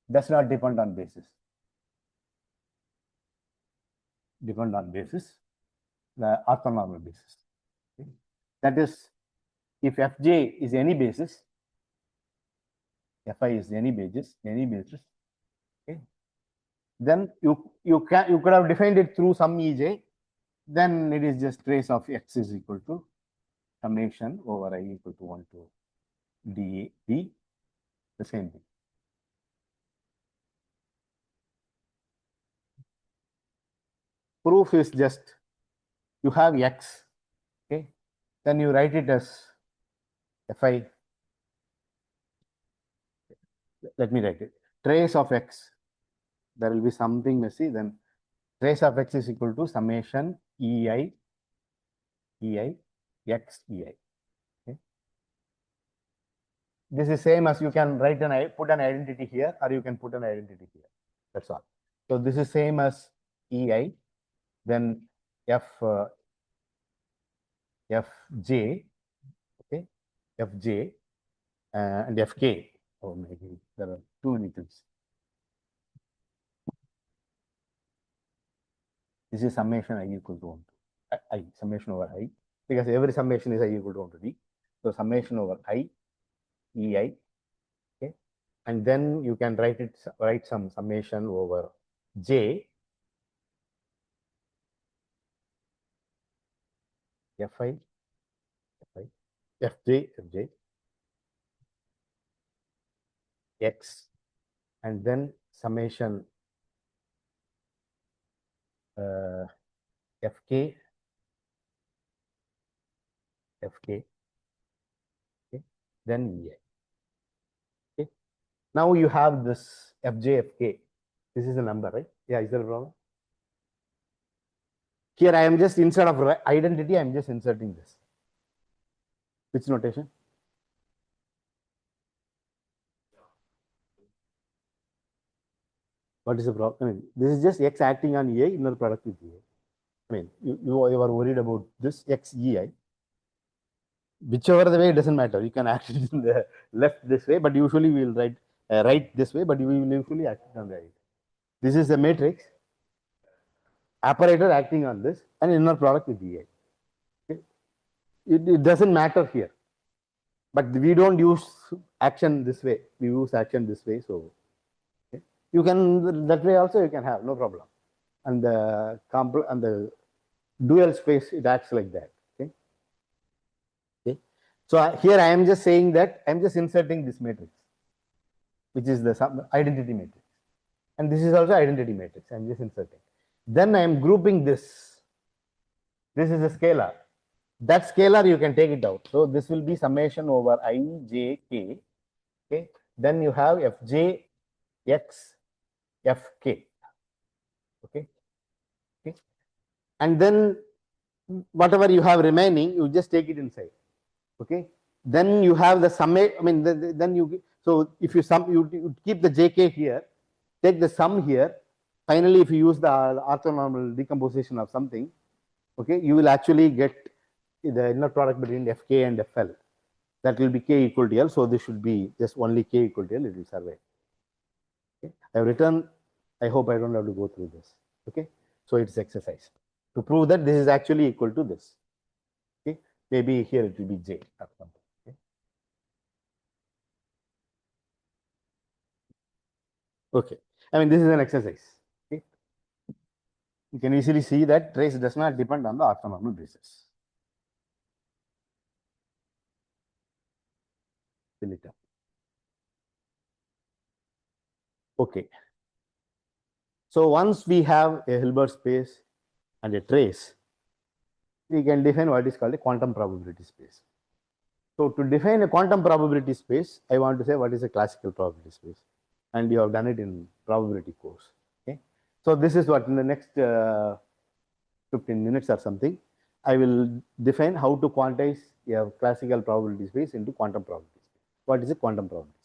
does not depend on basis. Depend on basis, the orthonormal basis. Okay? That is, if Fj is any basis, Fi is any basis, okay, then you could have defined it through some Ej, then it is just trace of X is equal to summation over I equal to 1 to dA, the same thing. Proof is just you have X, okay, then you write it as Fi. Let me write it. Trace of X, there will be something messy, then trace of X is equal to summation Ei X Ei. Okay. This is same as you can write put an identity here, or you can put an identity here. That's all. So this is same as Ei, then Fj, okay, Fj and Fk. Oh, maybe there are too many things. This is summation I equal to 1 to I, summation over I, because every summation is I equal to 1 to d. So summation over I, Ei, okay, and then you can write some summation over J, Fi, Fj, X, and then summation Fk, okay, then Ei. Okay. Now you have this Fj, Fk. This is a number, right? Yeah, is there a problem? Here I am just, instead of identity, I am just inserting this. Which notation? What is the problem? I mean, this is just X acting on Ei, inner product with Ei. I mean, you are worried about this X Ei. Whichever the way, it doesn't matter. You can act it in the left this way, but usually we will write right this way, but we will usually act it on the right. This is a matrix. Operator acting on this, and inner product with Ei. Okay. It doesn't matter here. But we don't use action this way. We use action this way. So okay. You can, that way also you can have, no problem. and the dual space, it acts like that. Okay. Okay. So here I am just saying that I am just inserting this matrix, which is the identity matrix, and this is also identity matrix. I am just inserting. Then I am grouping this. This is a scalar. That scalar you can take it out. So this will be summation over I, j, k. Okay. Then you have fj, x, fk. Okay. Okay. And then whatever you have remaining, you just take it inside. Okay. Then you have the sum. I mean, then you. So if you sum, you keep the jk here, take the sum here. Finally, if you use the orthonormal decomposition of something, okay, you will actually get the inner product between fk and fl. That will be k equal to L. So this should be just only k equal to L. It will survive. Okay. I have written. I hope I don't have to go through this. Okay. So it's exercise to prove that this is actually equal to this. Okay. Maybe here it will be J or something. Okay. Okay. I mean, this is an exercise. Okay. You can easily see that trace does not depend on the orthonormal basis. Fill it up. Okay. So once we have a Hilbert space and a trace, we can define what is called a quantum probability space. So to define a quantum probability space, I want to say what is a classical probability space, and you have done it in probability course. Okay. So this is what in the next 15 minutes or something, I will define how to quantize a classical probability space into quantum probability space. What is a quantum probability space?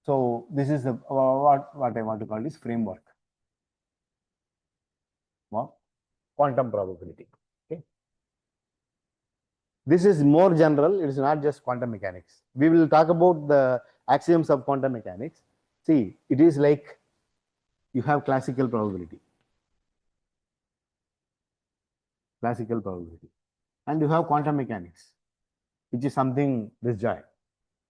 So this is what I want to call this framework. What? Quantum probability. Okay. This is more general. It is not just quantum mechanics. We will talk about the axioms of quantum mechanics. See, it is like you have classical probability, and you have quantum mechanics, which is something disjoint.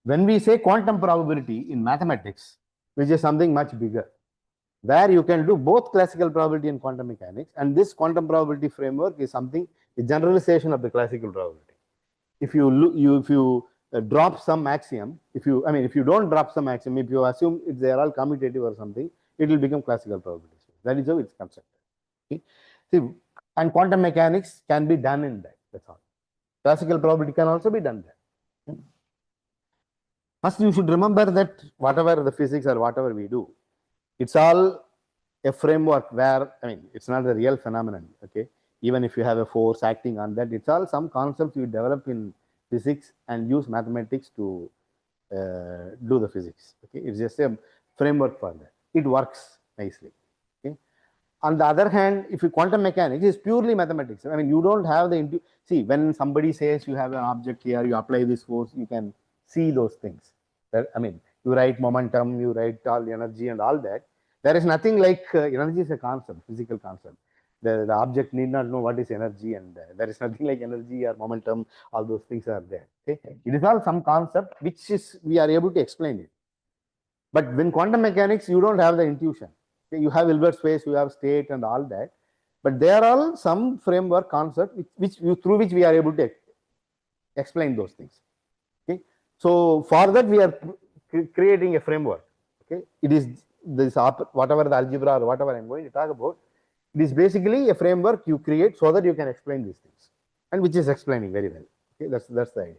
When we say quantum probability in mathematics, which is something much bigger, where you can do both classical probability and quantum mechanics, and this quantum probability framework is something, a generalization of the classical probability. If you look, if you drop some axiom, if you don't drop some axiom, if you assume they are all commutative or something, it will become classical probability. That is how it's constructed. Okay? See, and quantum mechanics can be done in that. That's all. Classical probability can also be done there. First, you should remember that whatever the physics or whatever we do, it's all a framework where, I mean, it's not a real phenomenon. Okay. Even if you have a force acting on that, it's all some concepts you develop in physics and use mathematics to do the physics. Okay. It's just a framework for that. It works nicely. Okay. On the other hand, if you quantum mechanics is purely mathematics. I mean, you don't have the see, when somebody says you have an object here, you apply this force, you can see those things. I mean, you write momentum, you write all energy and all that. There is nothing like energy is a concept, physical concept. The object need not know what is energy, and there is nothing like energy or momentum. All those things are there. Okay? It is all some concept which is we are able to explain it. But when quantum mechanics, you don't have the intuition. Okay? You have Hilbert space, you have state, and all that. But there are some framework concept through which we are able to explain those things. Okay. So for that we are creating a framework. Okay. It is this whatever the algebra or whatever I'm going to talk about. It is basically a framework you create so that you can explain these things, and which is explaining very well. Okay. That's the idea.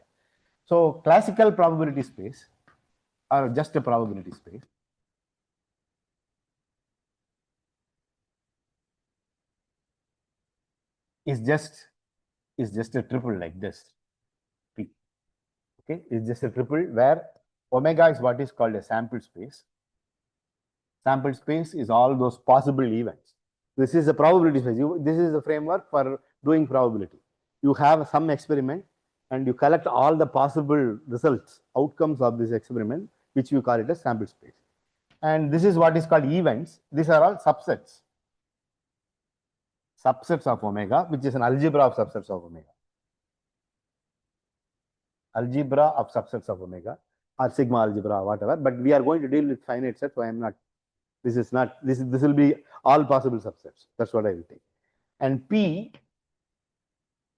So classical probability space, or just a probability space, is just a triple like this. P. Okay. It's just a triple where omega is what is called a sample space. Sample space is all those possible events. This is a probability space. This is a framework for doing probability. You have some experiment and you collect all the possible results, outcomes of this experiment, which you call it a sample space. And this is what is called events. These are all subsets. Subsets of omega, which is an algebra of subsets of omega. Algebra of subsets of omega, or sigma algebra, whatever. But we are going to deal with finite sets, so I am not This is not, this will be all possible subsets. That's what I will take. And P,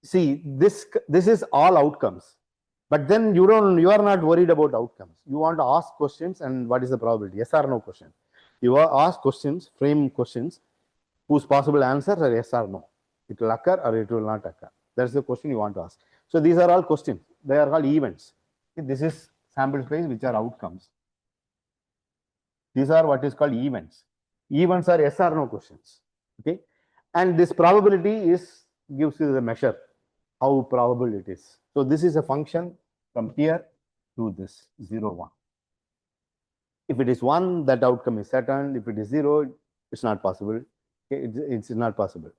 see, this is all outcomes. But then you are not worried about outcomes. You want to ask questions and what is the probability? Yes or no question. You ask questions, frame questions, whose possible answers are yes or no. It will occur or it will not occur. That's the question you want to ask. So these are all questions. They are all events. This is sample space, which are outcomes. These are what is called events. Events are yes or no questions. Okay. And this probability gives you the measure, how probable it is. So this is a function from here to this 0, 1. If it is 1, that outcome is certain. If it is 0, it's not possible. Okay? It's not possible.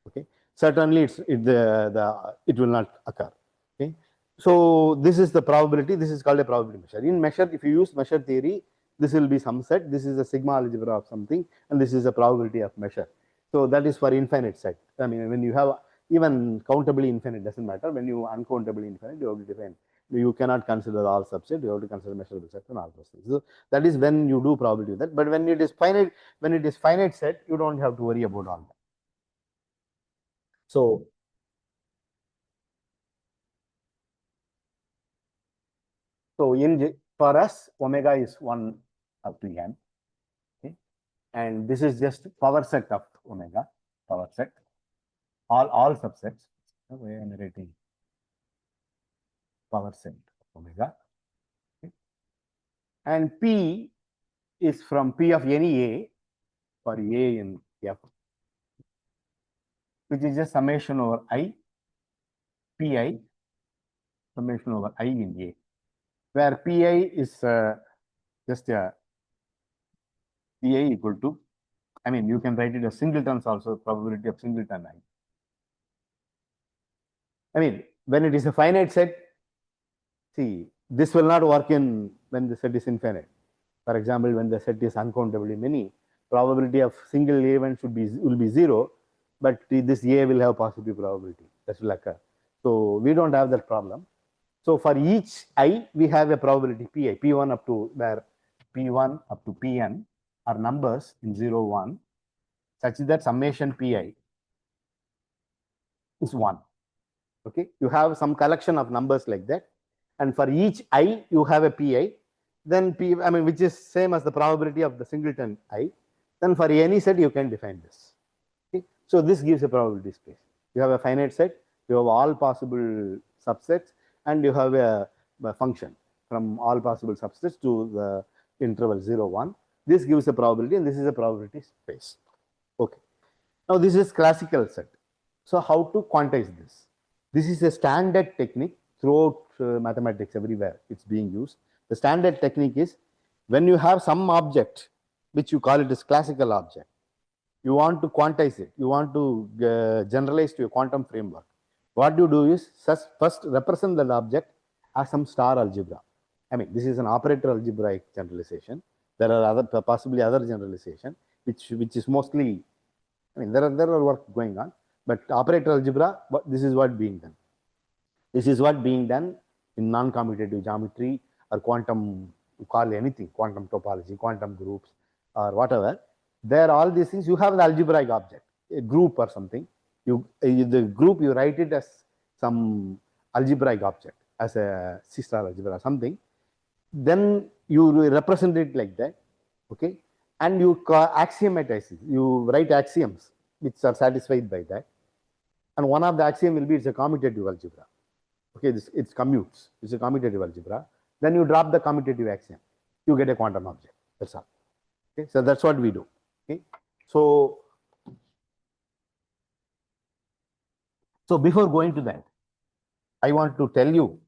Okay. Certainly, it will not occur. Okay. So this is the probability. This is called a probability measure. In measure, if you use measure theory, this will be some set. This is a sigma algebra of something, and this is a probability of measure. So that is for infinite set. I mean, when you have even countably infinite, doesn't matter. When you uncountably infinite, you have to define. You cannot consider all subset. You have to consider measurable set and all those things. So that is when you do probability with that. But when it is finite set, you don't have to worry about all that. So for us, omega is 1 up to n. Okay, and this is just power set of omega, power set, all subsets. We are narrating power set of omega. Okay. And P is from P of any A for A in F, which is just summation over I, Pi, summation over I in A, where Pi is just a Pi equal to, I mean, you can write it as singletons also, probability of singleton I. I mean, when it is a finite set, see, this will not work when the set is infinite. For example, when the set is uncountably many, probability of single event will be 0, but this A will have positive probability. That will occur. So we don't have that problem. So for each I, we have a probability Pi, P1 up to where P1 up to Pn are numbers in 0, 1, such that summation Pi is 1. Okay, you have some collection of numbers like that, and for each I, you have a Pi. Then P, I mean, which is same as the probability of the singleton I. Then for any set, you can define this. Okay, so this gives a probability space. You have a finite set, you have all possible subsets, and you have a function from all possible subsets to the interval 0, 1. This gives a probability, and this is a probability space. Okay. Now this is classical set. So how to quantize this? This is a standard technique throughout mathematics everywhere. It's being used. The standard technique is when you have some object, which you call it as classical object, you want to quantize it. You want to generalize to a quantum framework. What you do is first represent that object as some star algebra. I mean, this is an operator algebraic generalization. There are possibly other generalization, which is mostly, I mean, there are work going on, but operator algebra, this is what being done. This is what being done in non-commutative geometry or quantum, you call anything, quantum topology, quantum groups, or whatever. There, all these things, you have the algebraic object, a group or something. The group, you write it as some algebraic object, as a C-star algebra or something. Then you represent it like that, okay? And you axiomatize it. You write axioms which are satisfied by that. And one of the axiom will be it's a commutative algebra. Okay, it's commutes. It's a commutative algebra. Then you drop the commutative axiom. You get a quantum object. That's all. Okay, so that's what we do. Okay, so before going to that, I want to tell you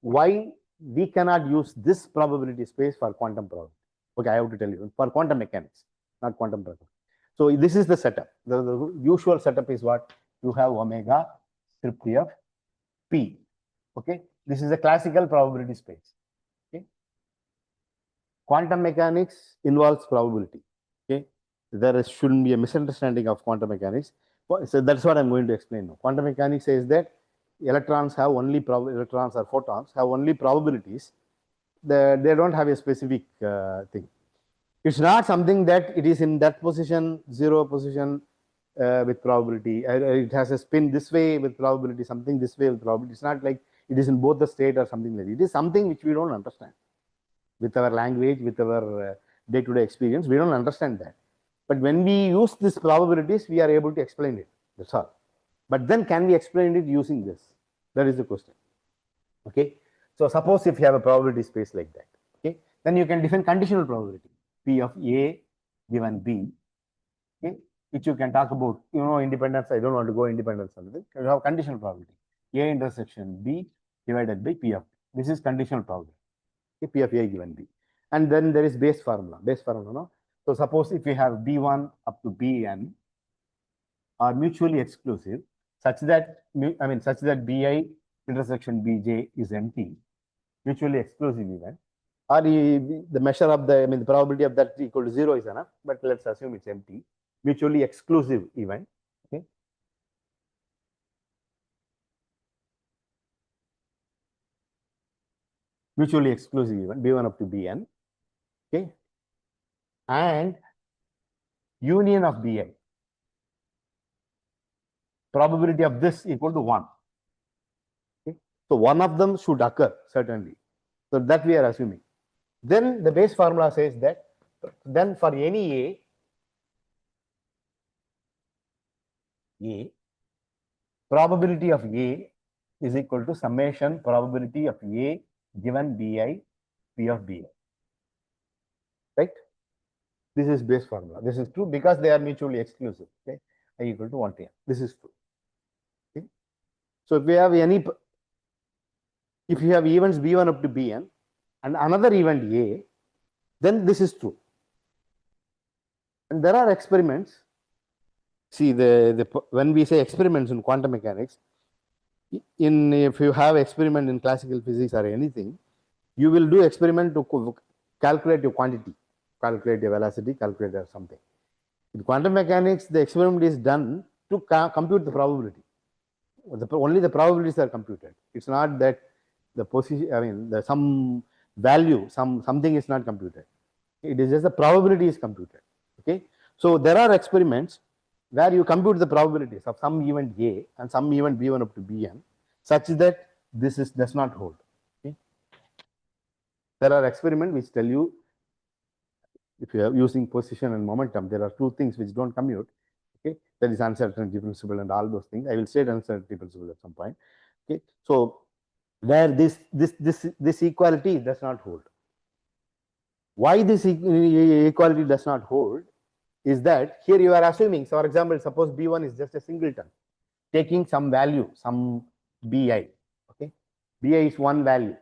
why we cannot use this probability space for quantum probability. Okay, I have to tell you for quantum mechanics, not quantum probability. So this is the setup. The usual setup is what? You have omega script of P. Okay, this is a classical probability space. Okay, quantum mechanics involves probability. Okay, there shouldn't be a misunderstanding of quantum mechanics. So that's what I'm going to explain now. Quantum mechanics says that electrons have only electrons or photons have only probabilities. They don't have a specific thing. It's not something that it is in that position, 0 position with probability. It has a spin this way with probability, something this way with probability. It's not like it is in both the state or something like that. It is something which we don't understand with our language, with our day-to-day experience. We don't understand that. But when we use these probabilities, we are able to explain it. That's all. But then can we explain it using this? That is the question. Okay. So suppose if you have a probability space like that, okay, then you can define conditional probability. P of A given B, okay, which you can talk about, independence. I don't want to go independence on this. You have conditional probability. A intersection B divided by P of B. This is conditional probability. Okay, P of A given B. And then there is base formula. No? So suppose if you have B1 up to Bn are mutually exclusive, such that Bi intersection Bj is empty, mutually exclusive event, or the measure of the probability of that equal to 0 is enough, but let's assume it's empty, mutually exclusive event. Okay. Mutually exclusive event, B1 up to Bn. Okay. And union of Bi. Probability of this equal to 1. Okay. So one of them should occur, certainly. So that we are assuming. Then the base formula says that then for any A, probability of A is equal to summation probability of A given Bi, P of Bi. Right? This is base formula. This is true because they are mutually exclusive. Okay? I equal to 1 to n. This is true. Okay? So if we have if you have events B1 up to Bn and another event A, then this is true. And there are experiments. See, when we say experiments in quantum mechanics, if you have experiment in classical physics or anything, you will do experiment to calculate your quantity, calculate your velocity, calculate or something. In quantum mechanics, the experiment is done to compute the probability. Only the probabilities are computed. It's not that the position, some value, something is not computed. It is just the probability is computed. Okay. So there are experiments where you compute the probabilities of some event A and some event B1 up to Bn such that this does not hold. Okay. There are experiments which tell you if you are using position and momentum, there are two things which don't commute. Okay, there is uncertainty principle and all those things. I will state uncertainty principle at some point. Okay, so where this equality does not hold. Why this equality does not hold is that here you are assuming, so for example, suppose B1 is just a singleton, taking some value, some Bi. Okay, Bi is one value.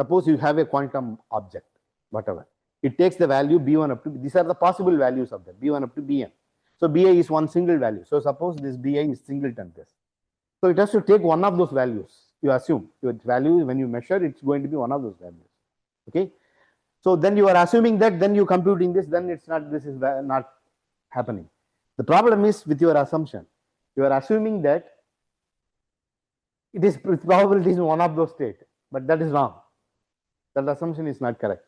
Suppose you have a quantum object, whatever. It takes the value B1 up to, these are the possible values of that, B1 up to Bn. So Bi is one single value. So suppose this Bi is singleton this. So it has to take one of those values. You assume your value, when you measure, it's going to be one of those values. Okay. So then you are assuming that, then you computing this, then it's not, this is not happening. The problem is with your assumption. You are assuming that it is probability in one of those states, but that is wrong. That assumption is not correct.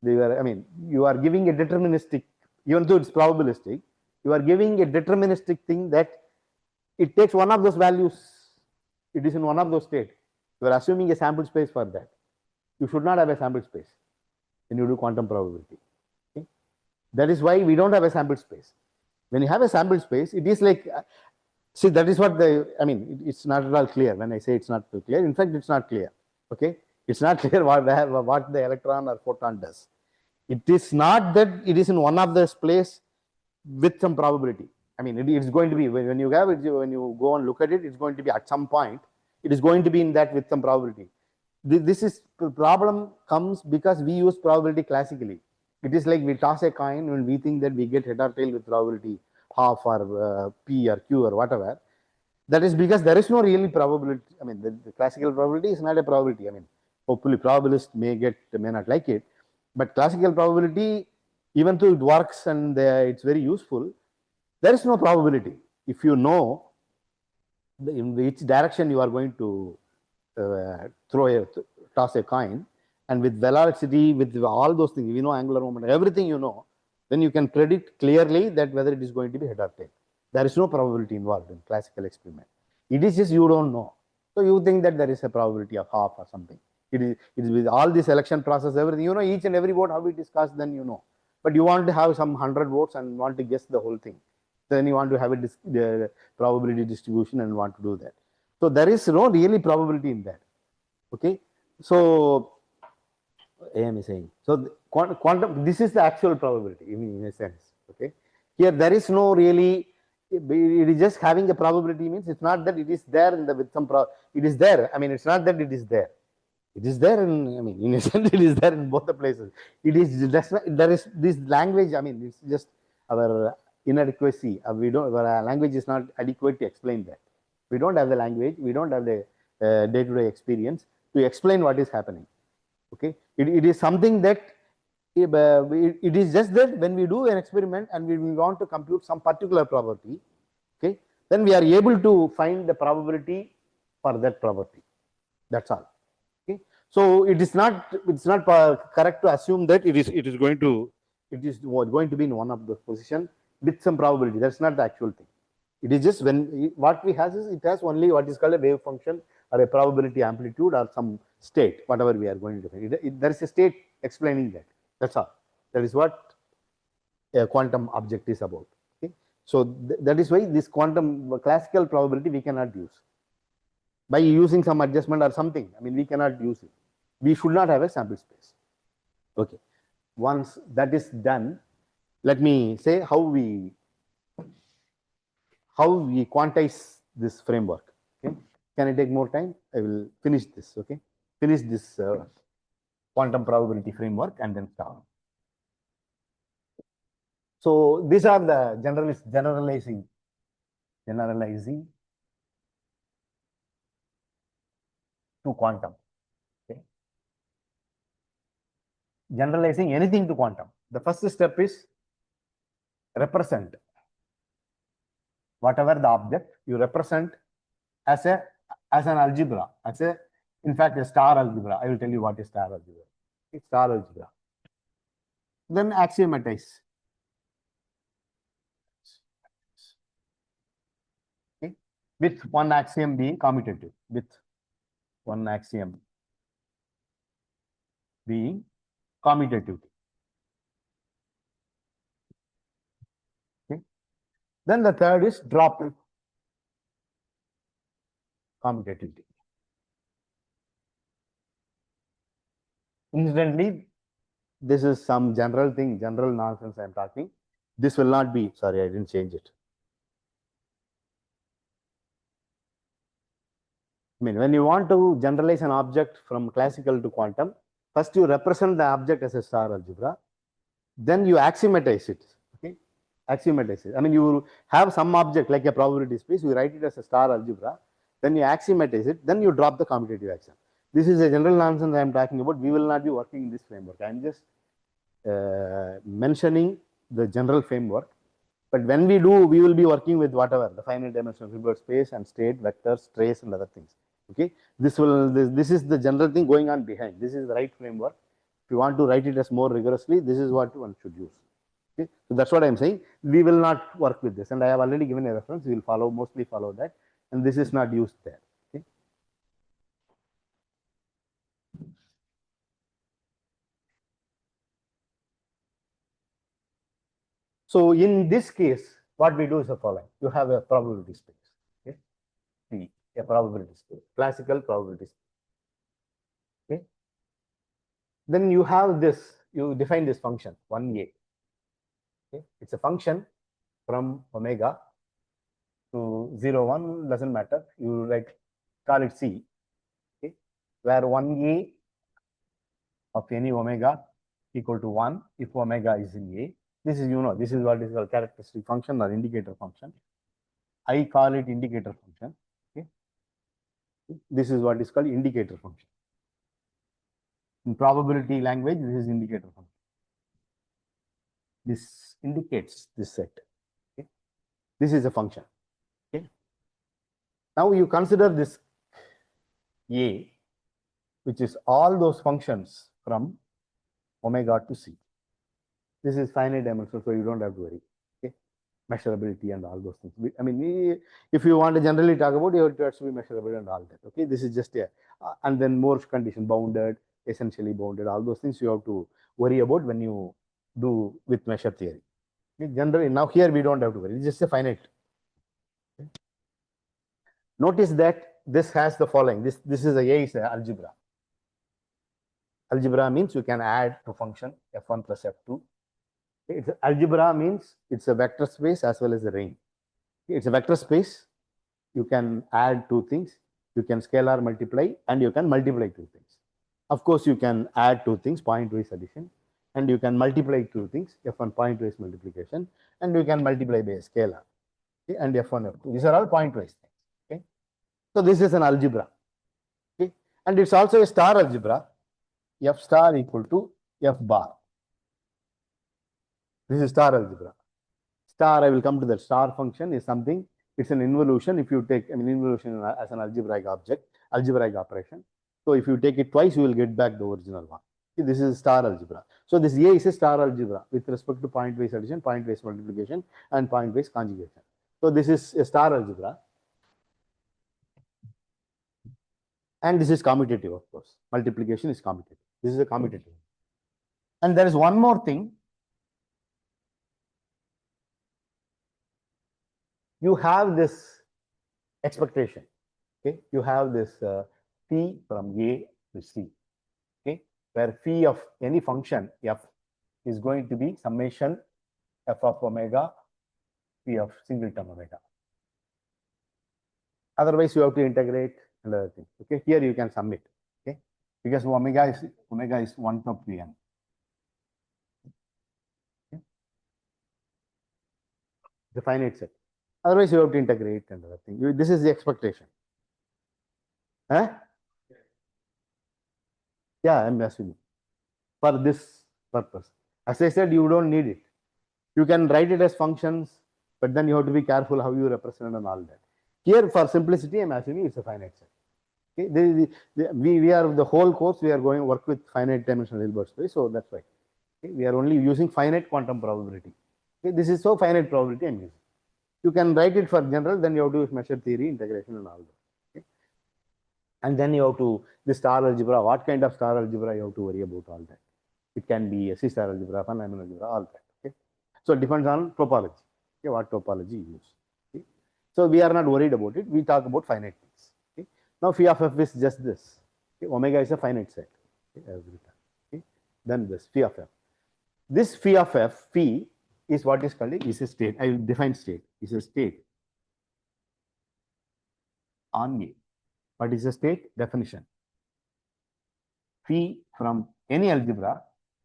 You are giving a deterministic, even though it's probabilistic, you are giving a deterministic thing that it takes one of those values. It is in one of those states. You are assuming a sample space for that. You should not have a sample space when you do quantum probability. Okay? That is why we don't have a sample space. When you have a sample space, it is like, see, that is what it's not at all clear when I say it's not clear. In fact, it's not clear. Okay, it's not clear what the electron or photon does. It is not that it is in one of this place with some probability. It's going to be when you have it, when you go and look at it, it's going to be at some point. It is going to be in that with some probability. This problem comes because we use probability classically. It is like we toss a coin and we think that we get head or tail with probability half or P or Q or whatever. That is because there is no really probability. The classical probability is not a probability. Hopefully probabilists may not like it, but classical probability, even though it works and it's very useful, there is no probability. If you know in which direction you are going to toss a coin, and with velocity, with all those things, angular momentum, everything then you can predict clearly that whether it is going to be head or tail. There is no probability involved in classical experiment. It is just you don't know. So you think that there is a probability of half or something. It is with all this selection process, everything, each and every vote, how it is cast, then But you want to have some 100 votes and want to guess the whole thing. Then you want to have the probability distribution and want to do that. So there is no really probability in that. Okay. So AM is saying, so quantum, this is the actual probability in a sense. Okay. Here there is no really, it is just having a probability means it's not that it is there in the with some it is there. I mean, it's not that it is there. It is there in, I mean, in a sense, it is there in both the places. It is just, there is this language, I mean, it's just our inadequacy. Our language is not adequate to explain that. We don't have the language, we don't have the day-to-day experience to explain what is happening. Okay, it is something that it is just that when we do an experiment and we want to compute some particular probability, okay, then we are able to find the probability for that probability. That's all. Okay, so it's not correct to assume that it is going to be in one of the position with some probability. That's not the actual thing. It is just when what we has is it has only what is called a wave function or a probability amplitude or some state, whatever we are going to find. There is a state explaining that. That's all. That is what a quantum object is about. Okay, so that is why this quantum classical probability we cannot use by using some adjustment or something. I mean, we cannot use it. We should not have a sample space. Okay. Once that is done, let me say how we quantize this framework. Okay. Can I take more time? I will finish this. Okay. Finish this quantum probability framework and then start. So these are the generalizing to quantum. Okay. Generalizing anything to quantum. The first step is represent whatever the object you represent as an algebra, in fact a star algebra. I will tell you what is star algebra. It's star algebra. Then axiomatize. Okay. With one axiom being commutative. With one axiom being commutative. Okay. Then the third is drop commutativity. Incidentally, this is some general thing, general nonsense I am talking. This will not be, sorry, I didn't change it. I mean, when you want to generalize an object from classical to quantum, first you represent the object as a star algebra, then you axiomatize it. Okay, axiomatize it. I mean, you have some object like a probability space, you write it as a star algebra, then you axiomatize it, then you drop the commutative axiom. This is a general nonsense I am talking about. We will not be working in this framework. I am just mentioning the general framework. But when we do, we will be working with whatever the finite dimensional Hilbert space and state, vectors, trace, and other things. Okay, this is the general thing going on behind. This is the right framework. If you want to write it as more rigorously, this is what one should use. Okay, so that's what I'm saying. We will not work with this, and I have already given a reference. We will mostly follow that, and this is not used there. Okay. So in this case, what we do is the following: you have a probability space. Okay, P, a probability space, classical probability space. Okay. Then you have this. You define this function 1a. Okay, it's a function from omega to 0, 1 doesn't matter. You call it C. Okay, where 1a of any omega equal to 1 if omega is in A. This is, this is what is called characteristic function or indicator function. I call it indicator function. Okay. This is what is called indicator function. In probability language, this is indicator function. This indicates this set. Okay. This is a function. Okay. Now you consider this A, which is all those functions from omega to c. This is finite dimensional, so you don't have to worry. Okay, measurability and all those things. If you want to generally talk about, it has to be measurable and all that. Okay, this is just a, and then more condition bounded, essentially bounded, all those things you have to worry about when you do with measure theory. Okay, generally, now here we don't have to worry. It's just a finite. Okay. Notice that this has the following. This is a algebra. Algebra means you can add to function f1 plus f2. It's algebra means it's a vector space as well as a range. It's a vector space. You can add two things. You can scalar multiply and you can multiply two things. Of course, you can add two things, point-wise addition, and you can multiply two things, f1 point-wise multiplication, and you can multiply by a scalar, okay, and f1, f2. These are all point-wise things. Okay, so this is an algebra. Okay, and it's also a star algebra. F star equal to f bar. This is star algebra. Star, I will come to that. Star function is something, it's an involution. If you take, involution as an algebraic object, algebraic operation. So if you take it twice, you will get back the original one. Okay, this is star algebra. So this A is a star algebra with respect to point-wise addition, point-wise multiplication, and point-wise conjugation. So this is a star algebra. And this is commutative, of course. Multiplication is commutative. This is a commutative. And there is one more thing. You have this expectation. Okay, you have this phi from A to C. Okay, where phi of any function f is going to be summation f of omega phi of singleton omega. Otherwise, you have to integrate another thing. Okay, here you can sum it. Okay, because omega is 1 to Pn. Okay. The finite set. Otherwise, you have to integrate another thing. This is the expectation. Huh? Yeah, I'm assuming for this purpose. As I said, you don't need it. You can write it as functions, but then you have to be careful how you represent and all that. Here, for simplicity, I'm assuming it's a finite set. Okay? We are the whole course. We are going to work with finite dimensional Hilbert space, so that's why. Okay? We are only using finite quantum probability. Okay? This is so finite probability I'm using. You can write it for general, then you have to use measure theory, integration, and all that. Okay? And then you have to, the star algebra, what kind of star algebra you have to worry about all that. It can be a C-star algebra, Van Neumann algebra, all that. Okay? So it depends on topology. Okay? What topology you use. Okay? So we are not worried about it. We talk about finite things. Okay? Now phi of f is just this. Okay? Omega is a finite set. Okay? Every time. Okay? Then this phi of f. This phi of f, phi, is what is called is a state. I will define state. Is a state on A. What is a state? Definition. Phi from any algebra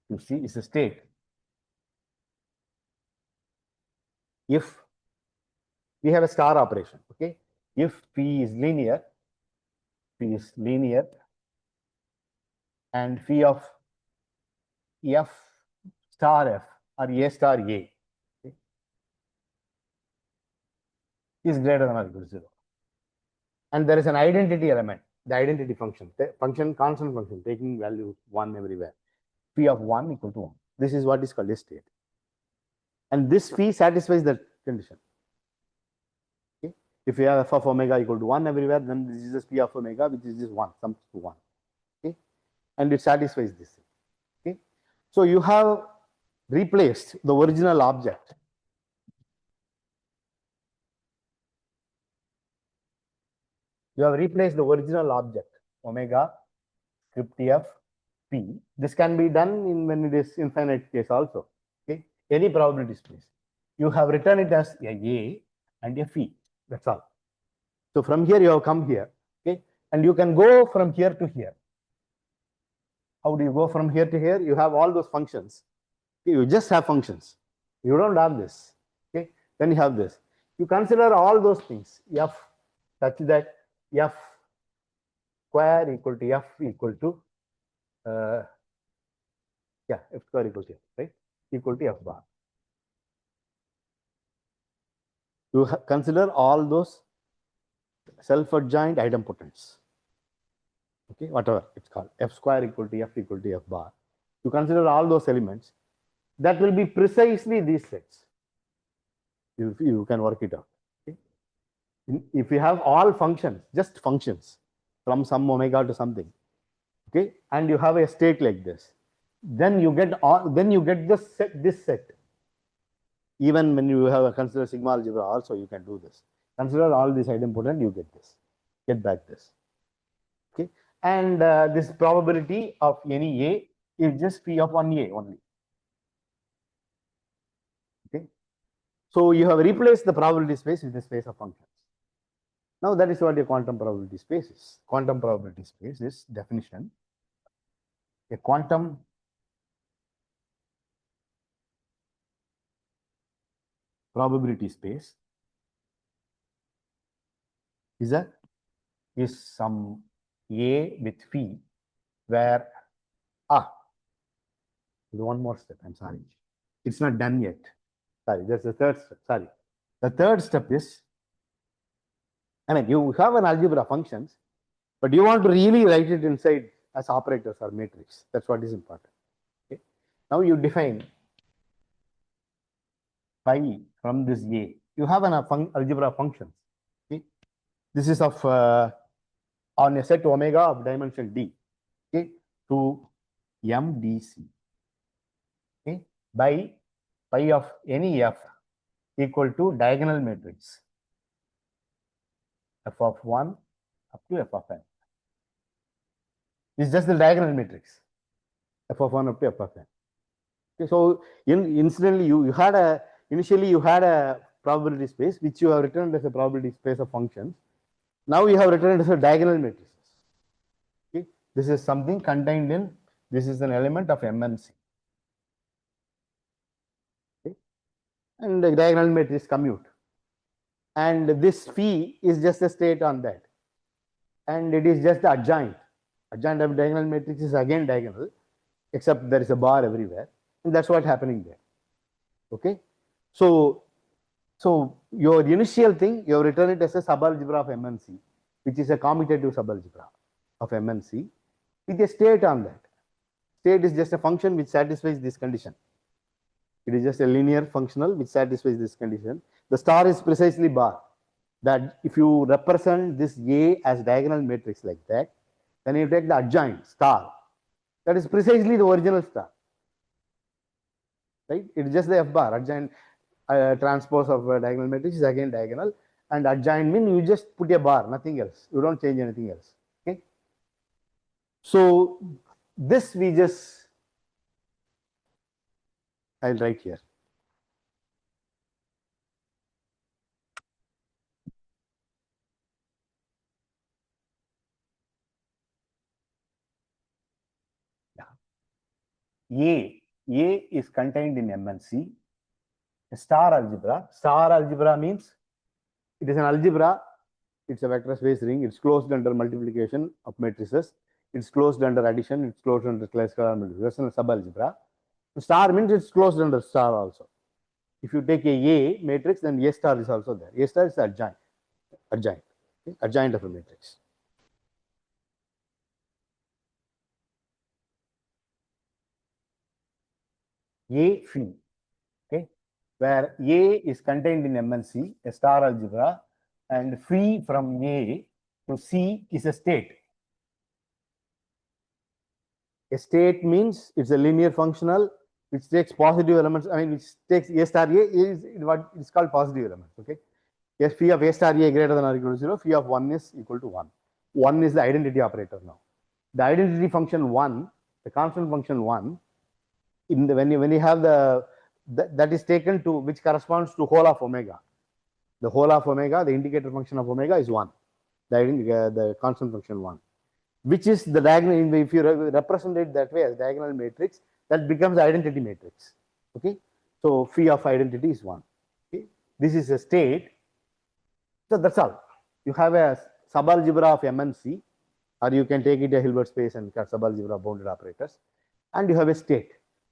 to C is a state if we have a star operation. Okay, if phi is linear, and phi of f star f or a star a, okay, is greater than or equal to 0. And there is an identity element, the identity function, constant function, taking value 1 everywhere. Phi of 1 equal to 1. This is what is called a state. And this phi satisfies that condition. Okay? If you have f of omega equal to 1 everywhere, then this is just phi of omega, which is just 1, sums to 1. Okay? And it satisfies this. Okay? So you have replaced the original object. You have replaced the original object, omega script f p. This can be done in when it is infinite case also. Okay, any probability space. You have written it as a and a phi. That's all. So from here you have come here. Okay, and you can go from here to here. How do you go from here to here? You have all those functions. Okay, you just have functions. You don't have this. Okay, then you have this. You consider all those things. F such that f square equal to f equal to f square equal to f, right? Equal to f bar. You consider all those self-adjoint idempotents. okay, whatever it's called, f square equal to f equal to f bar. You consider all those elements, that will be precisely these sets. You can work it out. Okay? If you have all functions, just functions from some omega to something, okay, and you have a state like this, then you get all, then you get this set. Even when you have a consider sigma algebra also, you can do this. Consider all these idempotent, you get this, get back this. Okay, and this probability of any A is just phi of one A only. Okay, so you have replaced the probability space with the space of functions. Now that is what a quantum probability space is. Quantum probability space is definition. A quantum probability space is some A with phi where one more step. I'm sorry, it's not done yet. Sorry, that's the third step. Sorry, the third step is, I mean, you have an algebra functions, but you want to really write it inside as operators or matrix. That's what is important. Okay. Now you define phi from this A. You have an algebra functions. Okay. This is of on a set omega of dimension d. Okay, to MDC. Okay, by phi of any f equal to diagonal matrix f of 1 up to f of n. This is just the diagonal matrix f of 1 up to f of n. Okay, so incidentally, you had a initially you had a probability space which you have returned as a probability space of functions. Now you have returned as a diagonal matrices. Okay, this is something contained in, this is an element of MMC. Okay, and the diagonal matrix commute, and this phi is just a state on that, and it is just the adjoint. Adjoint of diagonal matrix is again diagonal, except there is a bar everywhere, and that's what's happening there. Okay, so your initial thing, you have written it as a subalgebra of MMC, which is a commutative subalgebra of MMC with a state on that. State is just a function which satisfies this condition. It is just a linear functional which satisfies this condition. The star is precisely bar. That if you represent this A as diagonal matrix like that, then you take the adjoint star. That is precisely the original star. Right? It is just the F bar. Adjoint transpose of a diagonal matrix is again diagonal. And adjoint means you just put a bar, nothing else. You don't change anything else. Okay. So this we just, I'll write here. A is contained in MNC. Star algebra. Star algebra means it is an algebra. It's a vector space ring. It's closed under multiplication of matrices. It's closed under addition. It's closed under classical multiplication. That's a subalgebra. Star means it's closed under star also. If you take a matrix, then A star is also there. A star is the adjoint. Adjoint. Okay? Adjoint of a matrix. A phi. Okay, where A is contained in MNC, a star algebra, and phi from A to C is a state. A state means it's a linear functional which takes positive elements. I mean, which takes A star A is what is called positive elements. Okay, yes, phi of A star A greater than or equal to 0, phi of 1 is equal to 1. 1 is the identity operator now. The identity function 1, the constant function 1, in the when you have the that is taken to which corresponds to whole of omega. The whole of omega, the indicator function of omega is 1. The constant function 1, which is the diagonal. If you represent it that way as diagonal matrix, that becomes identity matrix. Okay, so phi of identity is 1. Okay, this is a state. So that's all. You have a subalgebra of MNC, or you can take it a Hilbert space and subalgebra of bounded operators, and you have a state.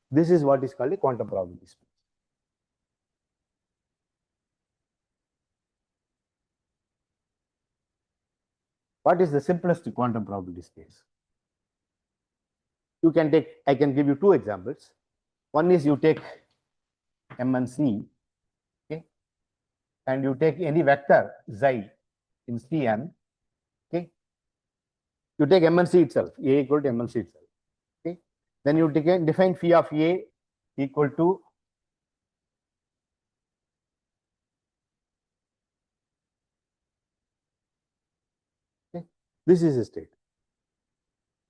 This is what is called a quantum probability space. What is the simplest quantum probability space? You can take, I can give you two examples. One is you take M and C, okay, and you take any vector xi in Cn, okay. You take M and C itself, A equal to M and C itself, okay. Then you define phi of A equal to this is a state.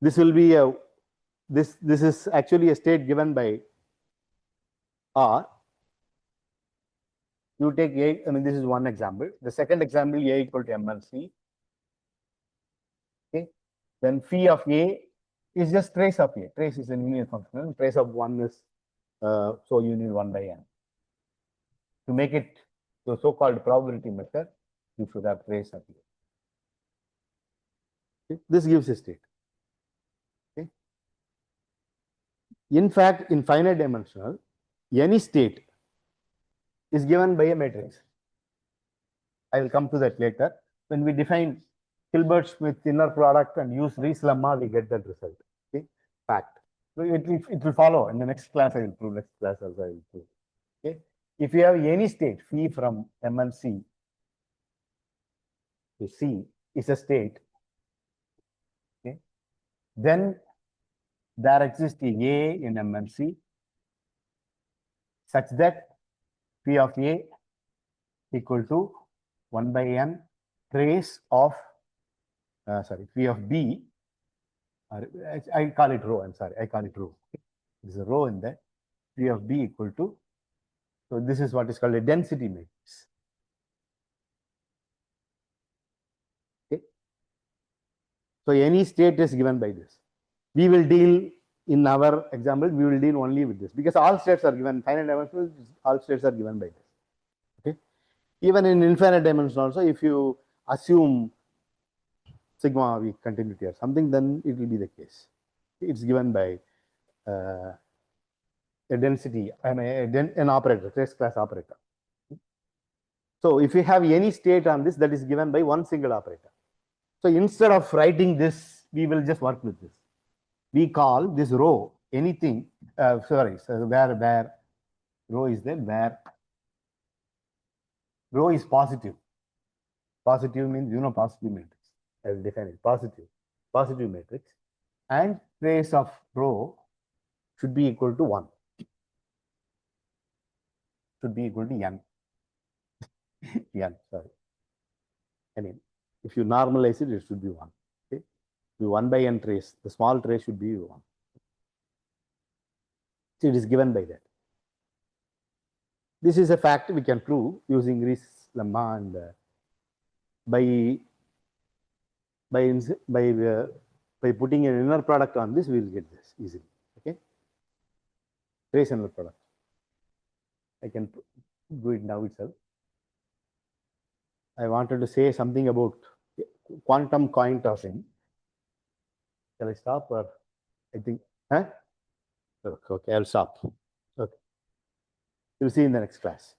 This will be a this is actually a state given by R. You take A, I mean, this is one example. The second example, A equal to M and C. Okay. Then phi of A is just trace of A. Trace is a linear function. Trace of 1 is so union 1 by n. To make it the so-called probability method, you should have trace of A. Okay. This gives a state. Okay. In fact, in finite dimensional, any state is given by a matrix. I will come to that later. When we define Hilbert-Smith inner product and use Rees lemma, we get that result. Okay, fact. So it will follow in the next class. I will prove. Next class also I will prove. Okay, if you have any state phi from M and C to C is a state. Okay, then there exists a in M and C such that phi of A equal to 1 by n trace of phi of B. I call it rho. I'm sorry, I call it rho. There's a rho in there. Phi of B equal to. So this is what is called a density matrix. Okay. So any state is given by this. We will deal in our example. We will deal only with this because all states are given. Finite dimensional, all states are given by this. Okay. Even in infinite dimension also, if you assume sigma weak continuity or something, then it will be the case. It's given by a density, an operator, trace class operator. So if you have any state on this, that is given by one single operator. So instead of writing this, we will just work with this. We call this rho anything, so where rho is there, where rho is positive. Positive means, positive matrix. I will define it, positive matrix. And trace of rho should be equal to 1. Should be equal to n. n, sorry. I mean, if you normalize it, it should be 1. Okay, be 1 by n trace. The small trace should be 1. So it is given by that. This is a fact we can prove using Rees lemma and by putting an inner product on this, we will get this easily. Okay, trace inner product. I can do it now itself. I wanted to say something about quantum coin tossing. Shall I stop or I think? Huh? Okay, I'll stop. Okay, we'll see in the next class.